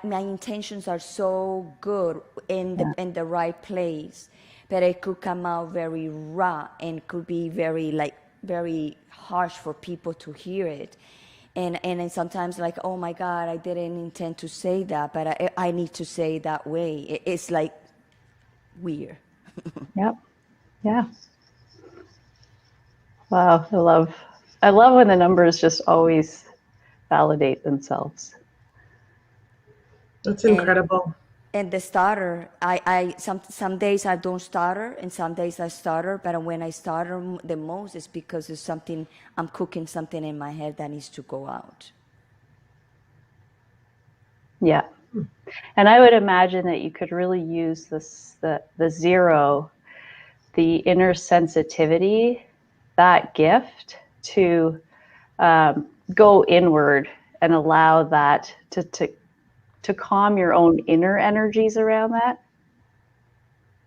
my intentions are so good in the right place, but it could come out very raw and could be very harsh for people to hear it. And then sometimes like, oh my God, I didn't intend to say that, but I need to say it that way. It's like weird. Yep. Yeah. Wow. I love when the numbers just always validate themselves. That's incredible. And the starter, some days I don't stutter, and some days I stutter. But when I stutter the most, is because it's something, I'm cooking something in my head that needs to go out. Yeah. And I would imagine that you could really use the 0, the inner sensitivity, that gift to go inward and allow that to calm your own inner energies around that,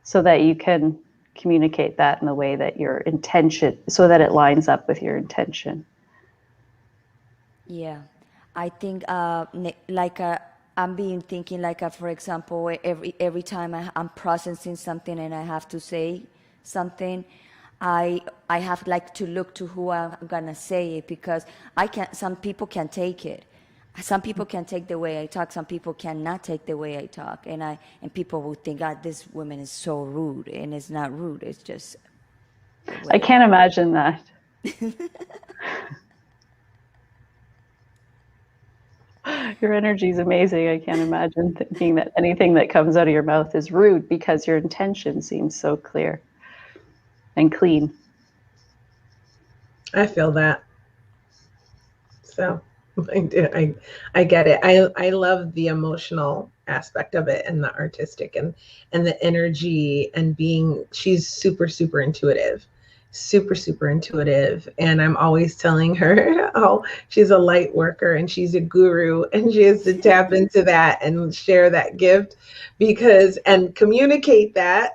so that you can communicate that in the way that your intention, so that it lines up with your intention. Yeah, I think I'm being thinking for example, every time I'm processing something and I have to say something, I have to look to who I'm gonna say it, because I can't. Some people can take it. Some people can take the way I talk. Some people cannot take the way I talk, and people will think, God, this woman is so rude, and it's not rude. It's just. I can't imagine that. Your energy is amazing. I can't imagine thinking that anything that comes out of your mouth is rude, because your intention seems so clear and clean. I feel that. So I get it. I love the emotional aspect of it, and the artistic, and the energy, and she's super, super intuitive. Super intuitive. And I'm always telling her, oh, she's a light worker and she's a guru, and she has to tap into that and share that gift, and communicate that,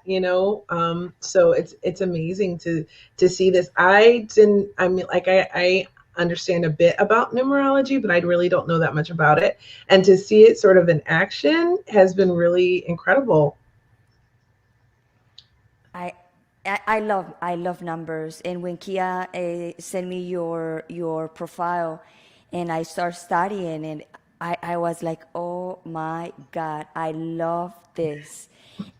so it's amazing to see this. I understand a bit about numerology, but I really don't know that much about it. And to see it sort of in action has been really incredible. I love numbers. And when Kia sent me your profile, and I start studying, and I was like, oh my God, I love this.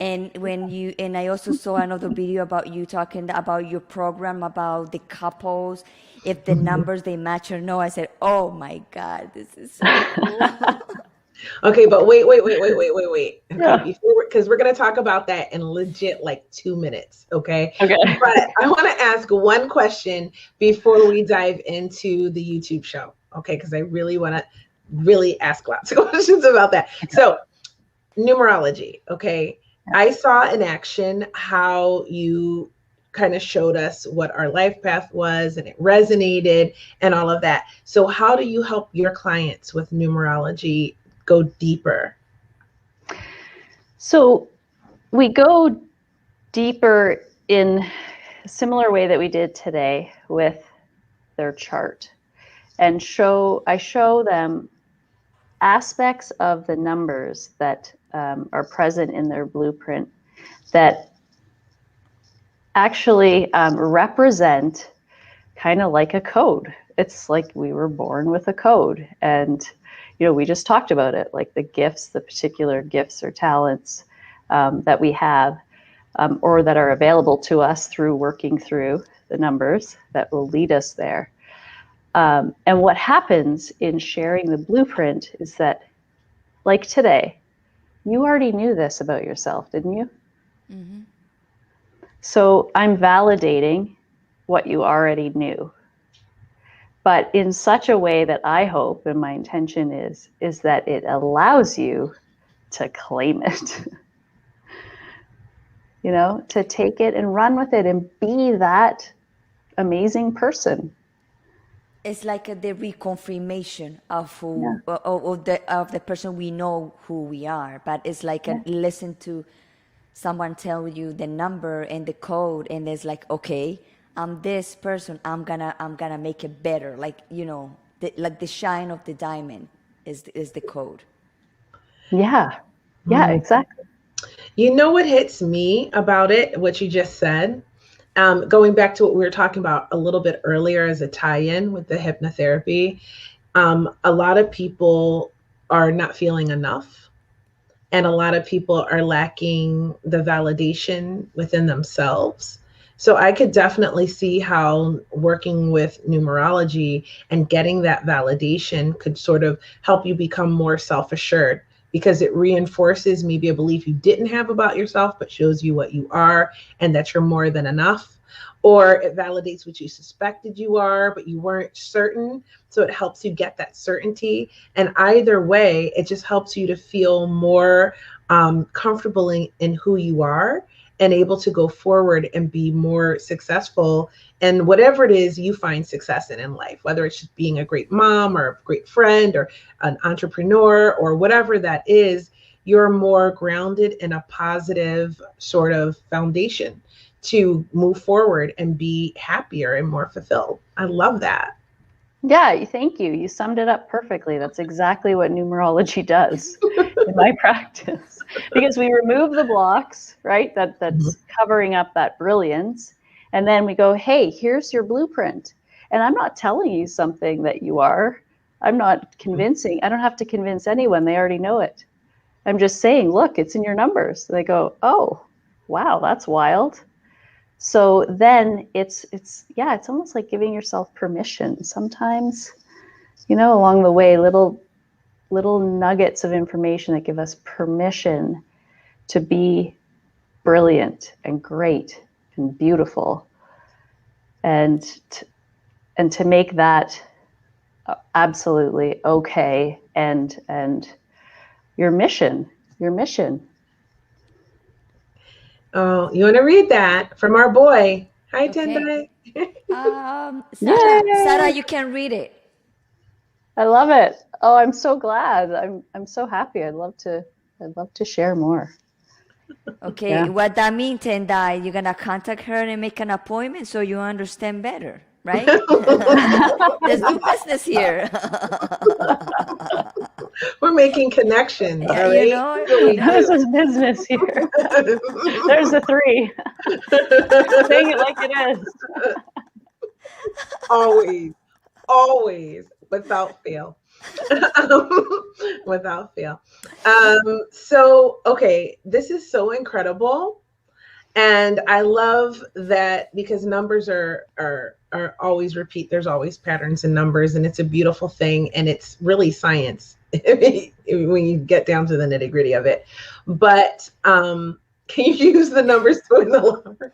And I also saw another video about you talking about your program, about the couples, if the numbers they match or no. I said, oh my God, this is so cool. Okay, but wait. Yeah. Okay, because we're going to talk about that in legit 2 minutes. Okay. Okay. But I want to ask one question before we dive into the YouTube show. Okay, because I really want to ask lots of questions about that. Okay. So, numerology. Okay, I saw in action how you kind of showed us what our life path was, and it resonated and all of that. So, how do you help your clients with numerology go deeper? So we go deeper in a similar way that we did today with their chart, and I show them aspects of the numbers that are present in their blueprint that actually represent kind of like a code. It's like we were born with a code, and we just talked about it, like the gifts, the particular gifts or talents that we have, or that are available to us through working through the numbers that will lead us there. And what happens in sharing the blueprint is that, like today, you already knew this about yourself, didn't you? Mm-hmm. So I'm validating what you already knew, but in such a way that I hope, and my intention is that it allows you to claim it, to take it and run with it and be that amazing person. It's like the reconfirmation of who, Yeah. of the person we know who we are. But it's like listen to someone tell you the number and the code, and it's like, okay, I'm this person. I'm gonna make it better. Like like the shine of the diamond is the code. Yeah. Yeah. Exactly. You know what hits me about it? What you just said. Going back to what we were talking about a little bit earlier as a tie-in with the hypnotherapy, a lot of people are not feeling enough, and a lot of people are lacking the validation within themselves. So I could definitely see how working with numerology and getting that validation could sort of help you become more self-assured, because it reinforces maybe a belief you didn't have about yourself, but shows you what you are and that you're more than enough. Or it validates what you suspected you are, but you weren't certain. So it helps you get that certainty. And either way, it just helps you to feel more comfortable in who you are and able to go forward and be more successful in whatever it is you find success in life, whether it's just being a great mom or a great friend or an entrepreneur or whatever that is. You're more grounded in a positive sort of foundation to move forward and be happier and more fulfilled. I love that. Yeah, thank you. You summed it up perfectly. That's exactly what numerology does in my practice. Because we remove the blocks, right? That's covering up that brilliance. And then we go, hey, here's your blueprint. And I'm not telling you something that you are. I'm not convincing. I don't have to convince anyone. They already know it. I'm just saying, look, it's in your numbers. They go, oh, wow, that's wild. So then it's almost like giving yourself permission. Sometimes, along the way, little nuggets of information that give us permission to be brilliant and great and beautiful, and to make that absolutely okay and your mission. Oh, you want to read that from our boy? Hi, Okay. Tendai. Sarah, you can read it. I love it. Oh, I'm so glad. I'm so happy. I'd love to share more. Okay, Yeah. what that means, Tendai, you're gonna contact her and make an appointment so you understand better, right? Let's do business here. We're making connections. Yeah, All right? This is business here. There's the three. Saying it like it is. Always, without fail. Without fail. So, okay, this is so incredible. And I love that, because numbers are always repeat. There's always patterns in numbers, and it's a beautiful thing. And it's really science when you get down to the nitty gritty of it. But can you use the numbers to win the lottery?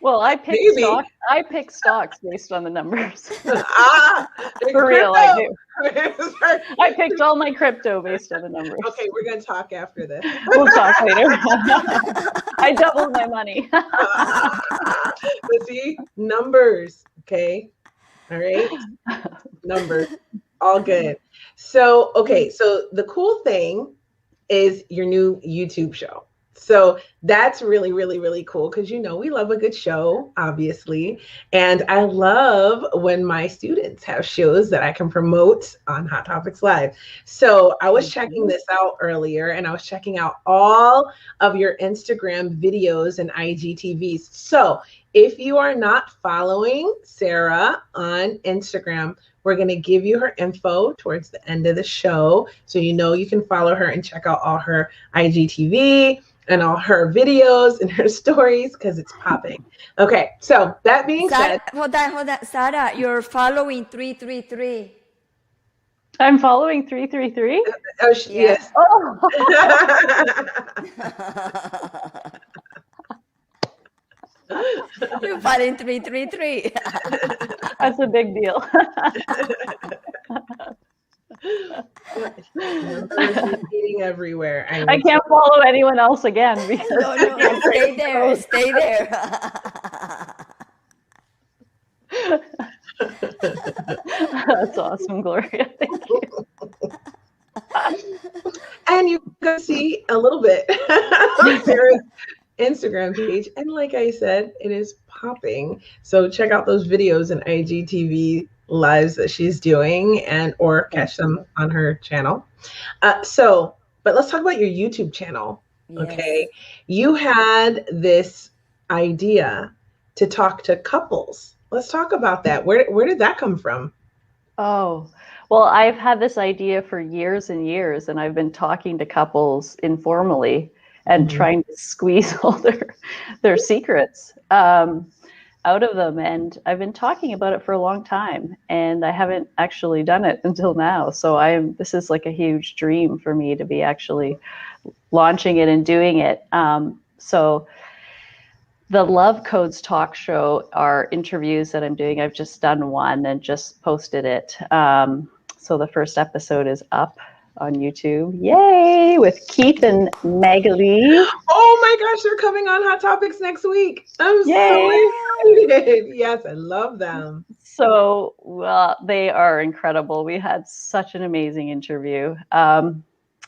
Well, I pick stocks based on the numbers. For real, crypto. I do. I picked all my crypto based on the numbers. Okay, we're gonna talk after this. We'll talk later. I doubled my money. But see, numbers. Okay, all right, numbers, all good. So, okay, so the cool thing is your new YouTube show. So That's really, really, really cool because, you know, we love a good show, obviously. And I love when my students have shows that I can promote on Hot Topics Live. So I was checking this out earlier, and I was checking out all of your Instagram videos and IGTVs. So if you are not following Sarah on Instagram, we're going to give you her info towards the end of the show. So you know you can follow her and check out all her IGTV and all her videos and her stories because it's popping. Okay, so that being said. Hold on. Sarah, you're following 333. I'm following 333? Oh, yes. Oh. You're following 333. That's a big deal. Numbers repeating everywhere. I can't follow anyone else again. Because No, stay there. Stay there. That's awesome, Gloria. Thank you. And you can see a little bit on Sarah's Instagram page. And like I said, it is popping. So check out those videos and IGTV lives that she's doing, and or catch them on her channel. But let's talk about your YouTube channel. Yes. Okay. You had this idea to talk to couples. Let's talk about that. Where did that come from? Oh, well, I've had this idea for years and years, and I've been talking to couples informally and trying to squeeze all their secrets out of them. And I've been talking about it for a long time, and I haven't actually done it until now. So this is like a huge dream for me to be actually launching it and doing it. So the Love Codes talk show are interviews that I'm doing. I've just done one and just posted it. So the first episode is up on YouTube. Yay! With Keith and Magali. Oh my gosh, they're coming on Hot Topics next week. I'm so excited. Yes, I love them. So they are incredible. We had such an amazing interview.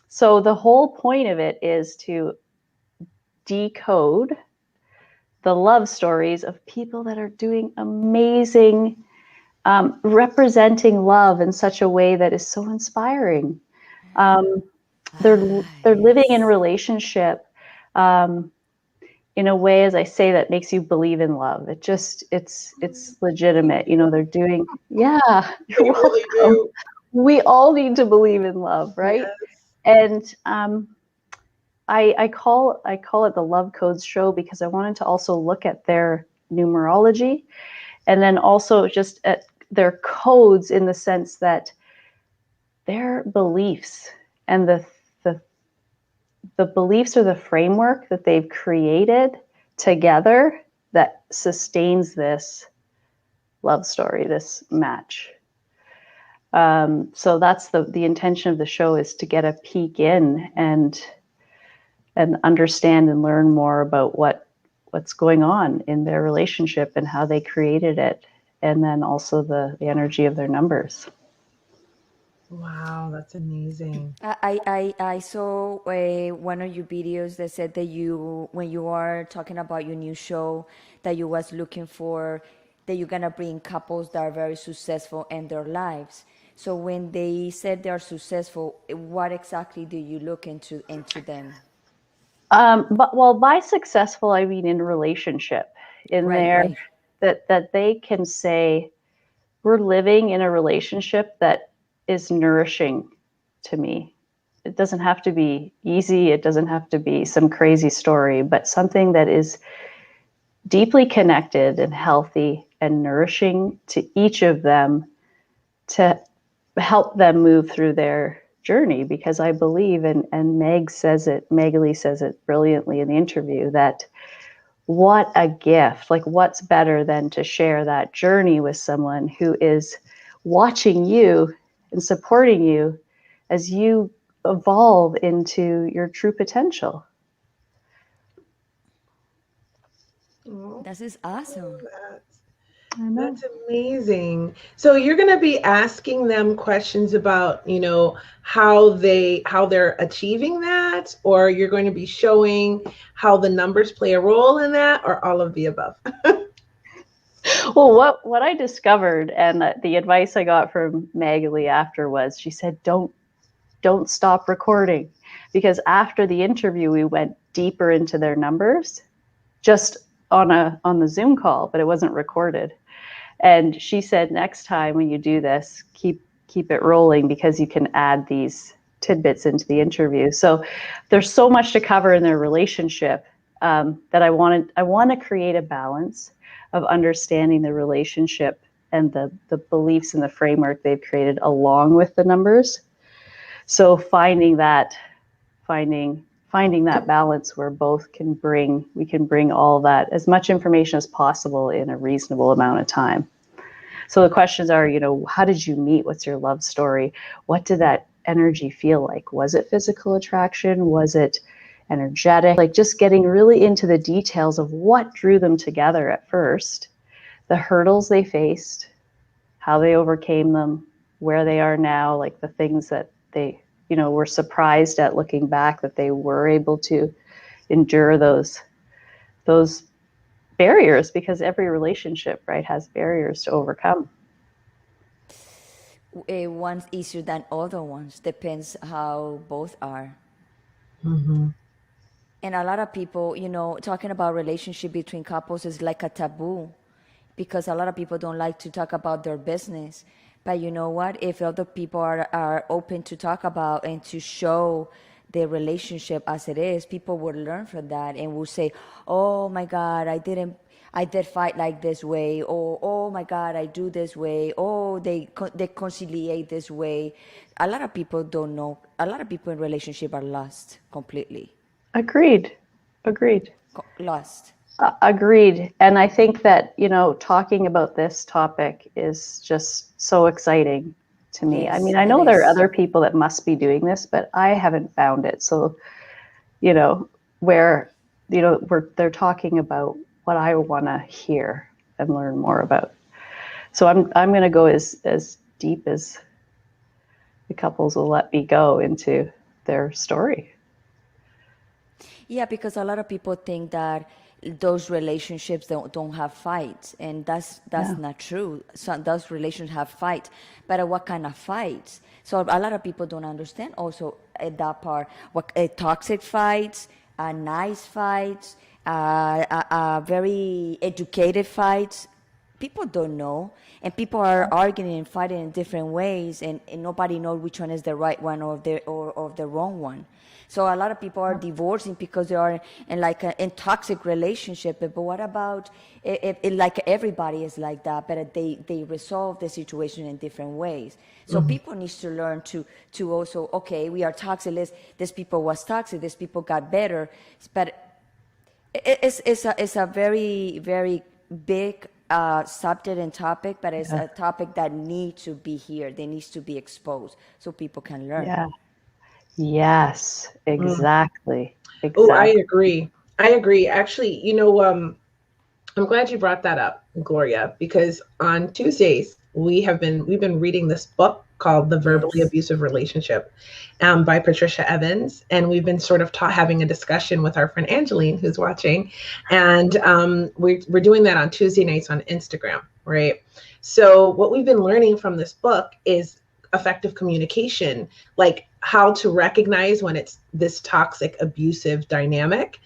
So the whole point of it is to decode the love stories of people that are doing amazing, representing love in such a way that is so inspiring. They're living in relationship in a way, as I say, that makes you believe in love. It's legitimate. You know, they're doing, you're really welcome. We all need to believe in love, right? Yes. And I call it the Love Codes show because I wanted to also look at their numerology, and then also just at their codes in the sense that their beliefs and the beliefs or the framework that they've created together that sustains this love story, this match. So that's the intention of the show, is to get a peek in and understand and learn more about what's going on in their relationship and how they created it, and then also the energy of their numbers. Wow, that's amazing. I saw one of your videos that said that when you are talking about your new show, that you was looking for that you're gonna bring couples that are very successful in their lives. So when they said they are successful, what exactly do you look into them? But by successful, I mean in relationship, that they can say, we're living in a relationship that is nourishing to me. It doesn't have to be easy. It doesn't have to be some crazy story, but something that is deeply connected and healthy and nourishing to each of them to help them move through their journey. Because I believe, and Magali says it brilliantly in the interview, that what a gift, like what's better than to share that journey with someone who is watching you and supporting you as you evolve into your true potential. This is awesome. That's amazing. So you're going to be asking them questions about, how they're achieving that, that, or you're going to be showing how the numbers play a role in that, or all of the above? Well, what I discovered, and the advice I got from Magali after was, she said, don't stop recording, because after the interview we went deeper into their numbers, just on the Zoom call, but it wasn't recorded. And she said, next time when you do this, keep it rolling, because you can add these tidbits into the interview. So there's so much to cover in their relationship, that I want to create a balance of understanding the relationship and the beliefs and the framework they've created along with the numbers. So finding that balance where we can bring all that, as much information as possible, in a reasonable amount of time. So the questions are, how did you meet? What's your love story? What did that energy feel like? Was it physical attraction? Was it energetic? Like, just getting really into the details of what drew them together at first, the hurdles they faced, how they overcame them, where they are now, like the things that they, were surprised at looking back, that they were able to endure those barriers, because every relationship, right, has barriers to overcome. One's easier than other ones, depends how both are. Mm-hmm. And a lot of people, talking about relationship between couples is like a taboo, because a lot of people don't like to talk about their business. But you know what? If other people are open to talk about and to show their relationship as it is, people will learn from that and will say, oh my God, I did fight like this way, or oh my God, I do this way, oh they conciliate this way. A lot of people don't know. A lot of people in relationship are lost completely. Agreed. Lost. Agreed. And I think that, talking about this topic is just so exciting to me. Yes, I mean, I know there are other people that must be doing this, but I haven't found it. So, where, they're talking about what I want to hear and learn more about. So I'm going to go as deep as the couples will let me go into their story. Yeah, because a lot of people think that those relationships don't have fights, and that's not true. So those relationships have fights, but what kind of fights? So a lot of people don't understand also that part. What toxic fights, nice fights, very educated fights. People don't know, and people are arguing and fighting in different ways, and nobody knows which one is the right one or the wrong one. So a lot of people are divorcing because they are in toxic relationship. But what about if like everybody is like that, but they resolve the situation in different ways. So people need to learn to also, okay, we are toxic. This people was toxic. This people got better, but it's a very, very big subject and topic, but it's a topic that needs to be here. They needs to be exposed so people can learn. Yeah. Yes, exactly. Oh, I agree. Actually, I'm glad you brought that up, Gloria, because on Tuesdays we've been reading this book called The Verbally Abusive Relationship by Patricia Evans. And we've been sort of having a discussion with our friend Angeline, who's watching. And we're doing that on Tuesday nights on Instagram, right? So what we've been learning from this book is effective communication, like how to recognize when it's this toxic, abusive dynamic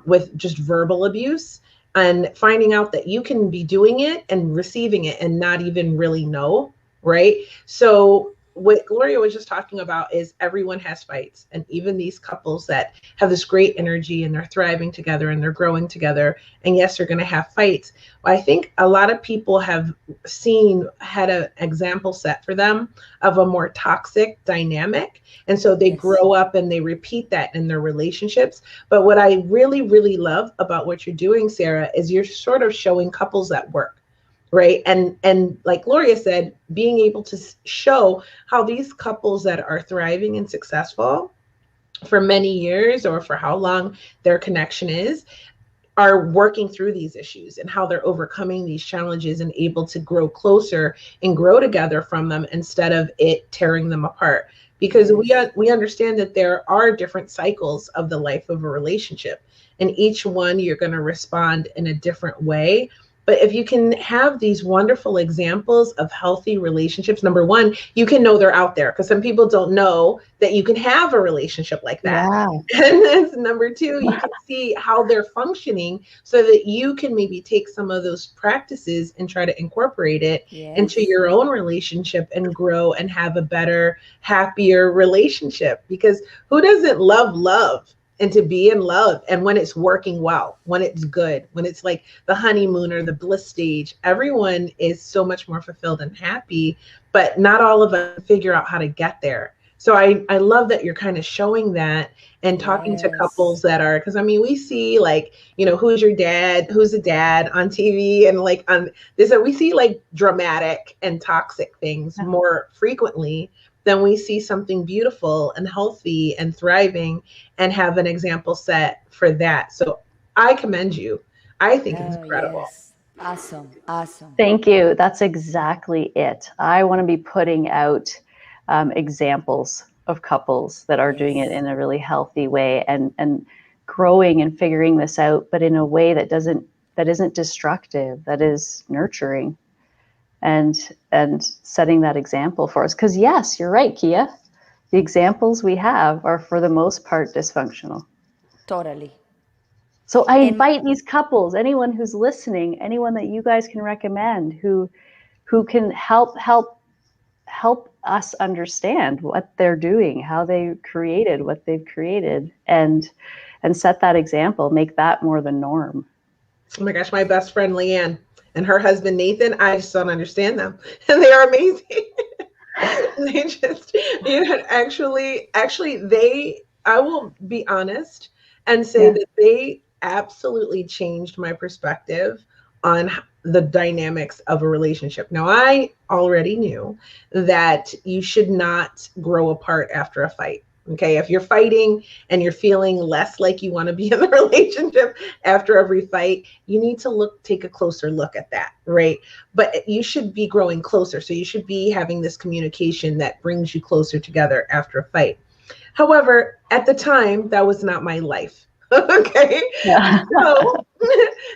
with just verbal abuse, and finding out that you can be doing it and receiving it and not even really know, right? So what Gloria was just talking about is everyone has fights, and even these couples that have this great energy and they're thriving together and they're growing together, and yes, they're going to have fights. I think a lot of people have had an example set for them of a more toxic dynamic, and so they grow up and they repeat that in their relationships. But what I really, really love about what you're doing, Sarah, is you're sort of showing couples that work. Right. And like Gloria said, being able to show how these couples that are thriving and successful for many years, or for how long their connection is, are working through these issues and how they're overcoming these challenges and able to grow closer and grow together from them instead of it tearing them apart. Because we understand that there are different cycles of the life of a relationship, and each one you're going to respond in a different way. But if you can have these wonderful examples of healthy relationships, number one, you can know they're out there, because some people don't know that you can have a relationship like that. Yeah. And then number two, you can see how they're functioning so that you can maybe take some of those practices and try to incorporate it into your own relationship and grow and have a better, happier relationship. Because who doesn't love love? And to be in love, and when it's working well, when it's good, when it's like the honeymoon or the bliss stage, everyone is so much more fulfilled and happy, but not all of us figure out how to get there. So I love that you're kind of showing that and talking to couples that are, because I mean, we see like, you know, who's your dad, who's a dad on TV, and like on this, we see like dramatic and toxic things more frequently than we see something beautiful and healthy and thriving and have an example set for that. So I commend you. I think it's incredible. Yes. Awesome. Awesome. Thank you. That's exactly it. I want to be putting out examples of couples that are doing it in a really healthy way and growing and figuring this out, but in a way that isn't destructive, that is nurturing. And setting that example for us. Because yes, you're right, Kia. The examples we have are for the most part dysfunctional. Totally. So I invite these couples, anyone who's listening, anyone that you guys can recommend who can help us understand what they're doing, how they created what they've created, and set that example, make that more the norm. Oh my gosh, my best friend Leanne and her husband Nathan, I just don't understand them, and they are amazing. They just, you know, actually, I will be honest and say that they absolutely changed my perspective on the dynamics of a relationship. Now, I already knew that you should not grow apart after a fight. Okay, if you're fighting and you're feeling less like you want to be in the relationship after every fight, you need to take a closer look at that, right? But you should be growing closer. So you should be having this communication that brings you closer together after a fight. However, at the time, that was not my life. Okay. Yeah.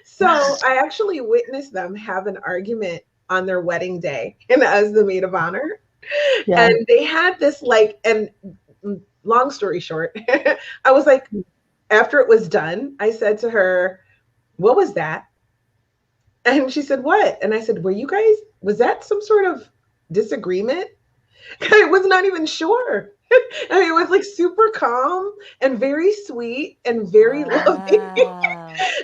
So I actually witnessed them have an argument on their wedding day, and as the maid of honor. Yeah. And they had this long story short, I was like, after it was done, I said to her, what was that? And she said, what? And I said, was that some sort of disagreement? I was not even sure. I mean, it was like super calm and very sweet and very loving.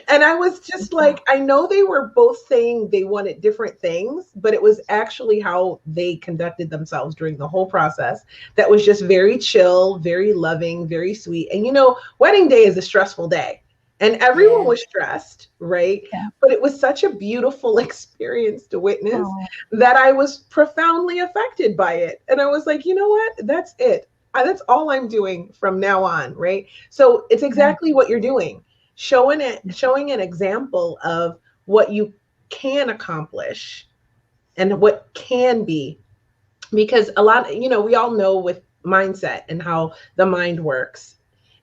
And I was just like, I know they were both saying they wanted different things, but it was actually how they conducted themselves during the whole process that was just very chill, very loving, very sweet. And you know, wedding day is a stressful day. And everyone was stressed, right? Yeah. But it was such a beautiful experience to witness that I was profoundly affected by it. And I was like, you know what? That's it. That's all I'm doing from now on, right? So it's exactly what you're doing. Showing an example of what you can accomplish and what can be. Because a lot, you know, we all know with mindset and how the mind works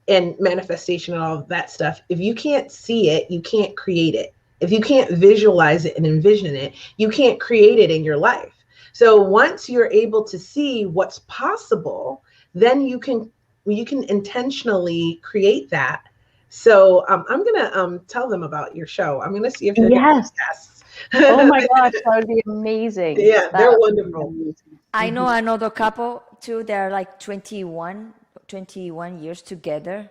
and manifestation and all of that stuff. If you can't see it, you can't create it. If you can't visualize it and envision it, you can't create it in your life. So once you're able to see what's possible, then you can intentionally create that. So I'm gonna tell them about your show. I'm gonna see if they're getting guests. Oh my gosh, that would be amazing. Yeah, they're wonderful. I know another couple too. They're like 21 years together,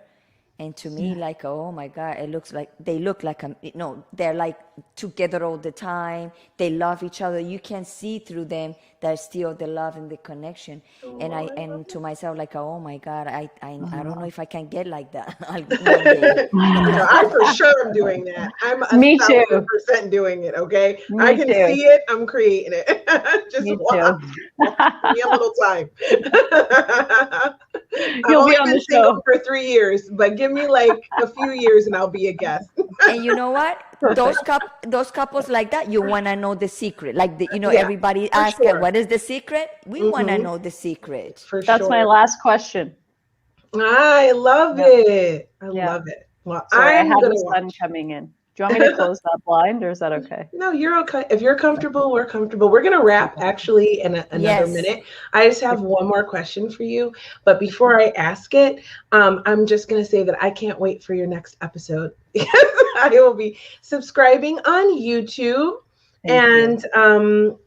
and to me, like, oh my God, they look like they're like together all the time. They love each other. You can see through them there's still the love and the connection. And to myself, like, oh my God, I don't know if I can get like that. I for sure am doing that. I'm 1,000% doing it. Okay, I can see it. I'm creating it. Just watch. Give me a little time. I've You'll only be on been the single show. for 3 years, but give me like a few years and I'll be a guest. And you know what? Those couples like that, you want to know the secret. Like Yeah, everybody for asks, sure. what is the secret? We want to Mhm. know the secret. For That's my sure. last question. I love Yeah. it. I Yeah. love it. Well, Sorry, I I'm have gonna the sun watch. coming in. Do you want me to close that blind, or is that okay? No, you're okay. If you're comfortable, we're comfortable. We're going to wrap actually in another Yes. minute. I just have one more question for you. But before I ask it, I'm just going to say that I can't wait for your next episode. I will be subscribing on YouTube. Thank And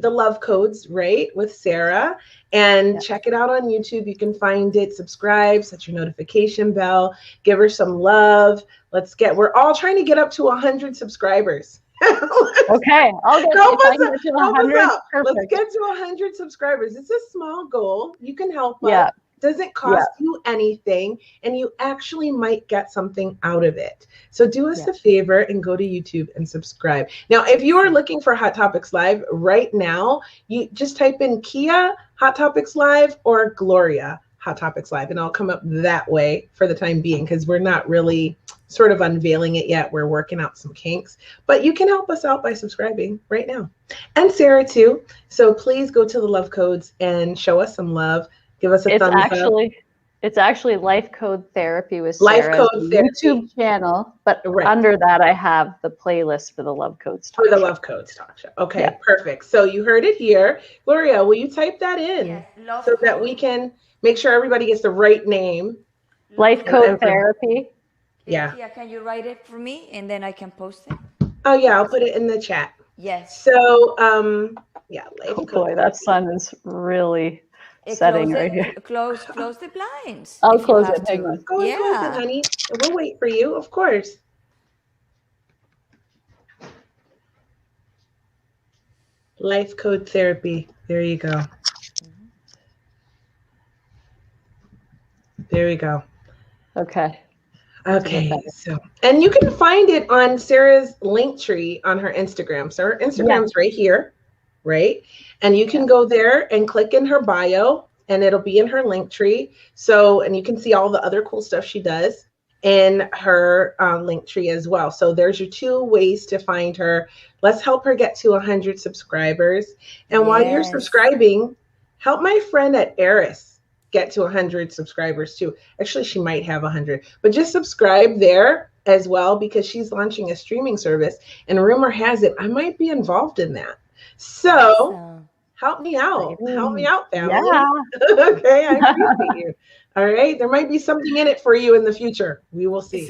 the love codes, right, with Sarah. And Yeah. check it out on YouTube. You can find it, subscribe, set your notification bell, give her some love. We're all trying to get up to 100 subscribers. Okay, I'll get Help if I us can get to help us 100. out. Let's Perfect. get to 100 subscribers. It's a small goal. You can help Yeah. us. Doesn't cost you anything, and you actually might get something out of it. So do us a favor and go to YouTube and subscribe. Now, if you are looking for Hot Topics Live right now, you just type in Kia Hot Topics Live or Gloria Hot Topics Live, and I'll come up that way for the time being, because we're not really sort of unveiling it yet. We're working out some kinks, but you can help us out by subscribing right now. And Sarah too. So please go to the love codes and show us some love. Give us a thumbs up. It's actually Life Code Therapy with Life Sarah, Code the YouTube channel, but under that I have the playlist for the Love Codes talk show. For the show. Love Codes talk show. Okay, perfect. So you heard it here. Gloria, will you type that in so that we can make sure everybody gets the right name? Life Code Therapy. Yeah. Can you write it for me and then I can post it? Oh yeah, I'll put it in the chat. Yes. So Life Code. Boy, that sun is really setting right here. Close the blinds. I'll close it. Hang on. Go and close it, honey. We'll wait for you, of course. Life Code Therapy. There you go. There we go. Okay. Okay. So, and you can find it on Sarah's link tree on her Instagram. So her Instagram's right here, right? And you can go there and click in her bio, and it'll be in her link tree. So, and you can see all the other cool stuff she does in her link tree as well. So there's your two ways to find her. Let's help her get to 100 subscribers. And while you're subscribing, help my friend at Eris get to 100 subscribers too. Actually, she might have 100, but just subscribe there as well, because she's launching a streaming service, and rumor has it I might be involved in that. So help me out. Help me out, family. Yeah. Okay, I appreciate you. All right, there might be something in it for you in the future. We will see.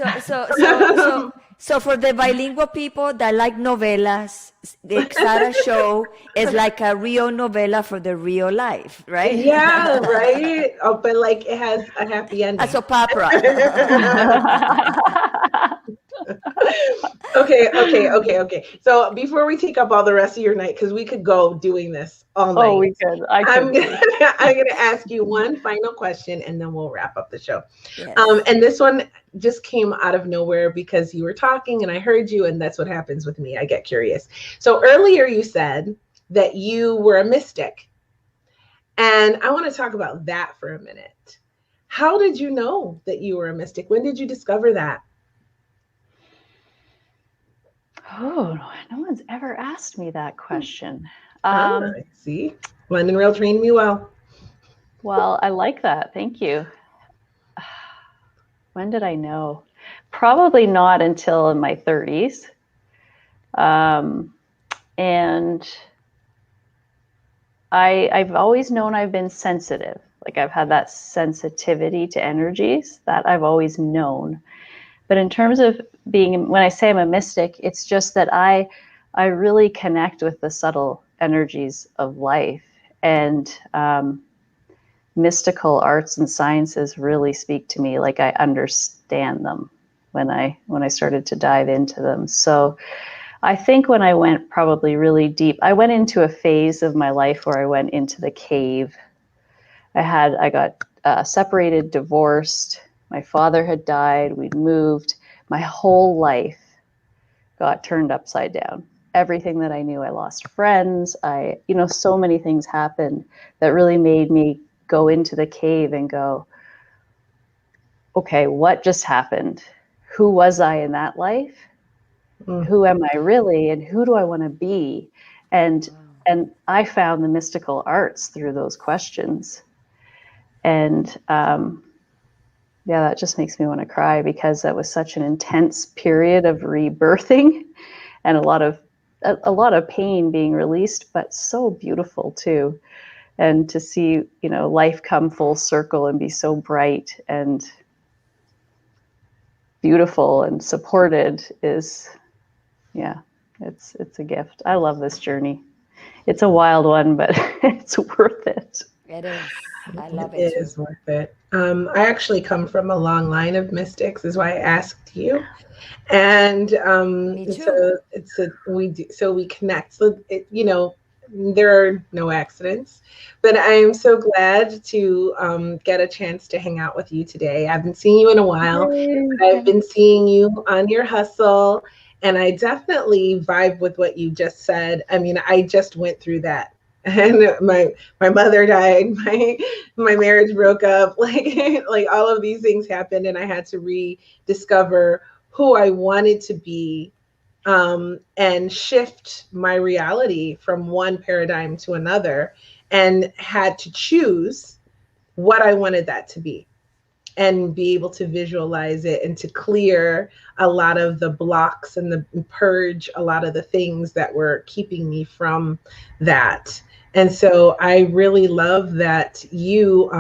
So for the bilingual people that like novelas, the Sara show is like a real novela for the real life, right? Yeah, right. Oh, but like it has a happy ending. A soap opera. Okay. So before we take up all the rest of your night, because we could go doing this all night. Oh, we could. I'm gonna ask you one final question, and then we'll wrap up the show. Yes. And this one just came out of nowhere because you were talking and I heard you, and that's what happens with me. I get curious. So earlier you said that you were a mystic, and I want to talk about that for a minute. How did you know that you were a mystic? When did you discover that? Oh, no one's ever asked me that question. See, London Rail trained me well. Well, I like that. Thank you. When did I know? Probably not until in my 30s. And I've always known I've been sensitive. Like I've had that sensitivity to energies that I've always known. But in terms of being, when I say I'm a mystic, it's just that I really connect with the subtle energies of life, and mystical arts and sciences really speak to me. Like I understand them when I started to dive into them. So I think when I went probably really deep, I went into a phase of my life where I went into the cave. I got separated, divorced. My father had died. We'd moved. My whole life got turned upside down. Everything that I knew, I lost friends. So many things happened that really made me go into the cave and go, okay, what just happened? Who was I in that life? Who am I really? And who do I want to be? And I found the mystical arts through those questions. And that just makes me want to cry, because that was such an intense period of rebirthing and a lot of pain being released, but so beautiful too. And to see, life come full circle and be so bright and beautiful and supported is, it's a gift. I love this journey. It's a wild one, but it's worth it. It is. I love it. It is worth it. I actually come from a long line of mystics, is why I asked you. And Me too. so we connect. So there are no accidents, but I am so glad to get a chance to hang out with you today. I haven't seen you in a while, but I've been seeing you on your hustle, and I definitely vibe with what you just said. I mean, I just went through that. And my mother died, my marriage broke up, like all of these things happened, and I had to rediscover who I wanted to be, and shift my reality from one paradigm to another, and had to choose what I wanted that to be, and be able to visualize it, and to clear a lot of the blocks and purge a lot of the things that were keeping me from that. And so I really love that you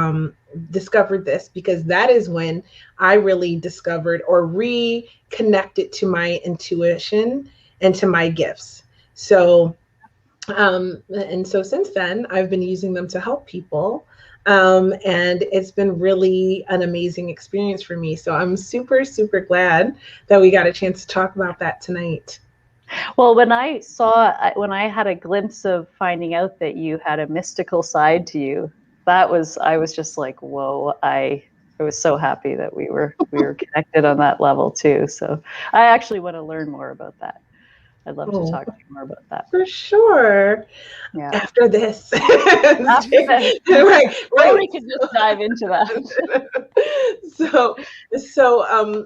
discovered this, because that is when I really discovered or reconnected to my intuition and to my gifts. So, and so since then, I've been using them to help people. And it's been really an amazing experience for me. So I'm super, super glad that we got a chance to talk about that tonight. Well, when I had a glimpse of finding out that you had a mystical side to you, I was just like, whoa, I was so happy that we were connected on that level too. So I actually want to learn more about that. I'd love to talk to you more about that. For sure. Yeah. After this. After this. Right. We could just dive into that.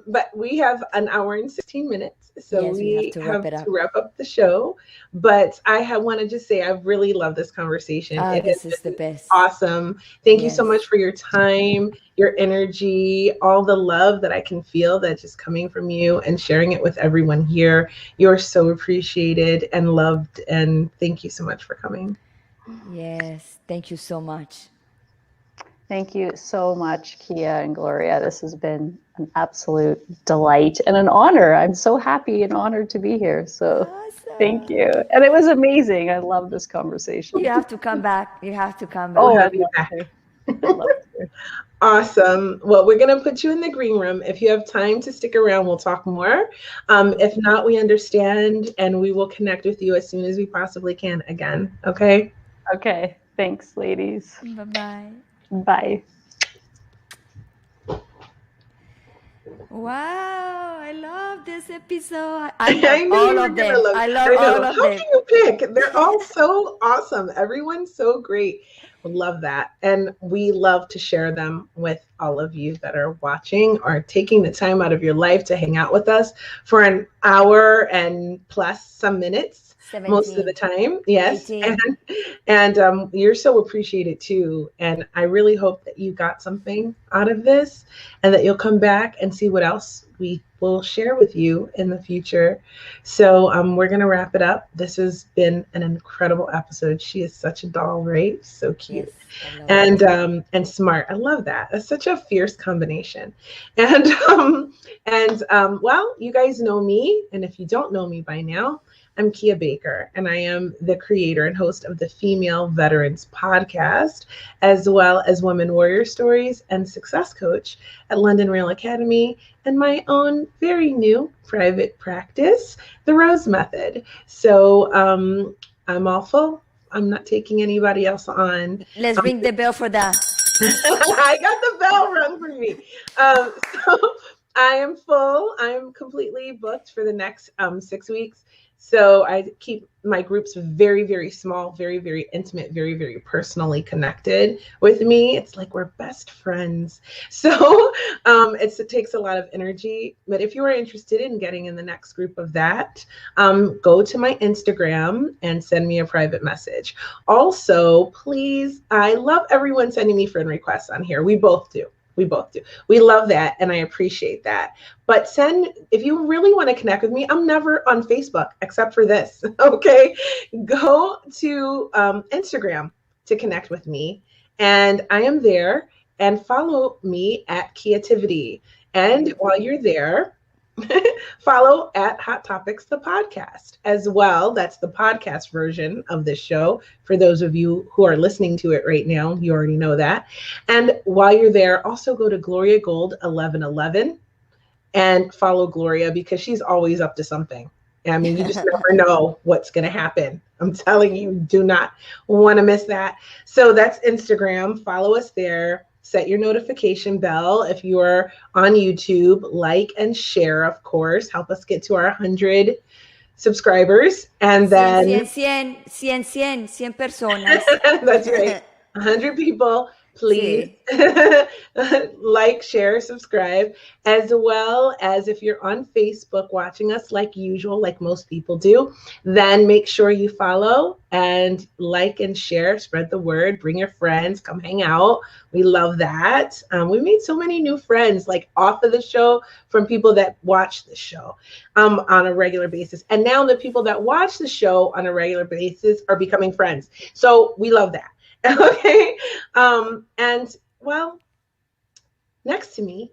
But we have an hour and 16 minutes. So yes, we have to wrap up the show. But I want to just say I really love this conversation. This is the best. Awesome. Thank you so much for your time, your energy, all the love that I can feel that's just coming from you, and sharing it with everyone here. You're so appreciated and loved, and thank you so much for coming. Yes, thank you so much. Thank you so much, Kia and Gloria. This has been an absolute delight and an honor. I'm so happy and honored to be here. So Thank you. And it was amazing. I love this conversation. You have to come back. You have to come back. Oh, I'd love to. Awesome. Well, we're going to put you in the green room. If you have time to stick around, we'll talk more. If not, we understand, and we will connect with you as soon as we possibly can again. Okay? Okay. Thanks, ladies. Bye-bye. Bye. Wow, I love this episode. I love all of them. I love all of them. How can you pick? They're all so awesome. Everyone's so great. We love that. And we love to share them with all of you that are watching or taking the time out of your life to hang out with us for an hour and plus some minutes. 17. Most of the time. Yes. 18. And you're so appreciated too. And I really hope that you got something out of this and that you'll come back and see what else we will share with you in the future. So we're going to wrap it up. This has been an incredible episode. She is such a doll, right? So cute. Yes, and smart. I love that. That's such a fierce combination. And well, you guys know me. And if you don't know me by now, I'm Kia Baker, and I am the creator and host of the Female Veterans Podcast, as well as Women Warrior Stories and Success Coach at London Rail Academy, and my own very new private practice, The Rose Method. So I'm all full. I'm not taking anybody else on. Let's ring the bell for that. I got the bell rung for me. So I am full. I am completely booked for the next 6 weeks. So I keep my groups very, very small, very, very intimate, very, very personally connected with me. It's like we're best friends. So it takes a lot of energy. But if you are interested in getting in the next group of that, go to my Instagram and send me a private message. Also, please, I love everyone sending me friend requests on here. We both do. We both do. We love that, and I appreciate that. But if you really want to connect with me, I'm never on Facebook except for this, okay? Go to Instagram to connect with me, and I am there, and follow me at Creativity. And while you're there, follow at Hot Topics, the podcast as well. That's the podcast version of this show. For those of you who are listening to it right now, you already know that. And while you're there, also go to Gloria Gold 1111 and follow Gloria, because she's always up to something. I mean, you just never know what's going to happen. I'm telling you, do not want to miss that. So that's Instagram. Follow us there. Set your notification bell. If you are on YouTube, like and share, of course. Help us get to our 100 subscribers. And then 100 personas. That's right. 100 people. Please like, share, subscribe, as well as if you're on Facebook watching us like usual, like most people do, then make sure you follow and like and share, spread the word, bring your friends, come hang out. We love that. We made so many new friends, like off of the show, from people that watch the show on a regular basis. And now the people that watch the show on a regular basis are becoming friends. So we love that. Okay. And well, next to me,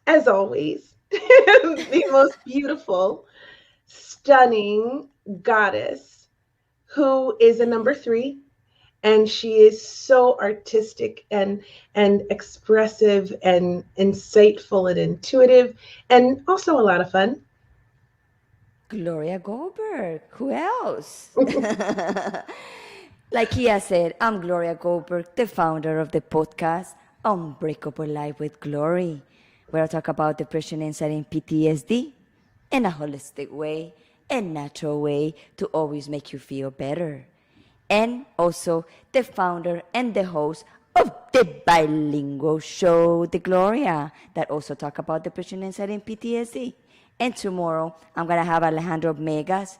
as always, the most beautiful, stunning goddess, who is a number 3, and she is so artistic and expressive and insightful and intuitive, and also a lot of fun. Gloria Goldberg. Who else? Like Kia said, I'm Gloria Goldberg, the founder of the podcast Unbreakable Life with Glory, where I talk about depression, anxiety, and PTSD in a holistic way, a natural way to always make you feel better. And also the founder and the host of the bilingual show, The Gloria, that also talk about depression, anxiety, and PTSD. And tomorrow, I'm going to have Alejandro Megas,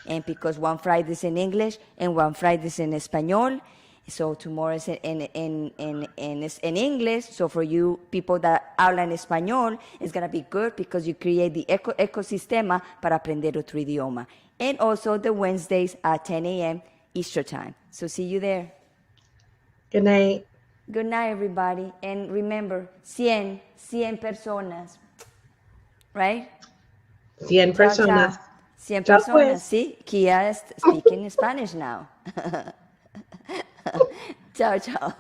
and because one Friday is in English and one Friday is in Espanol. So tomorrow is in English. So for you people that hablan español, it's going to be good because you create the ecosistema para aprender otro idioma. And also the Wednesdays at 10 a.m. Eastern time. So see you there. Good night. Good night, everybody. And remember, 100 personas. Right? 100 personas. 100 Ciao, personas. pues. See, Kia is speaking Spanish now. Ciao, ciao.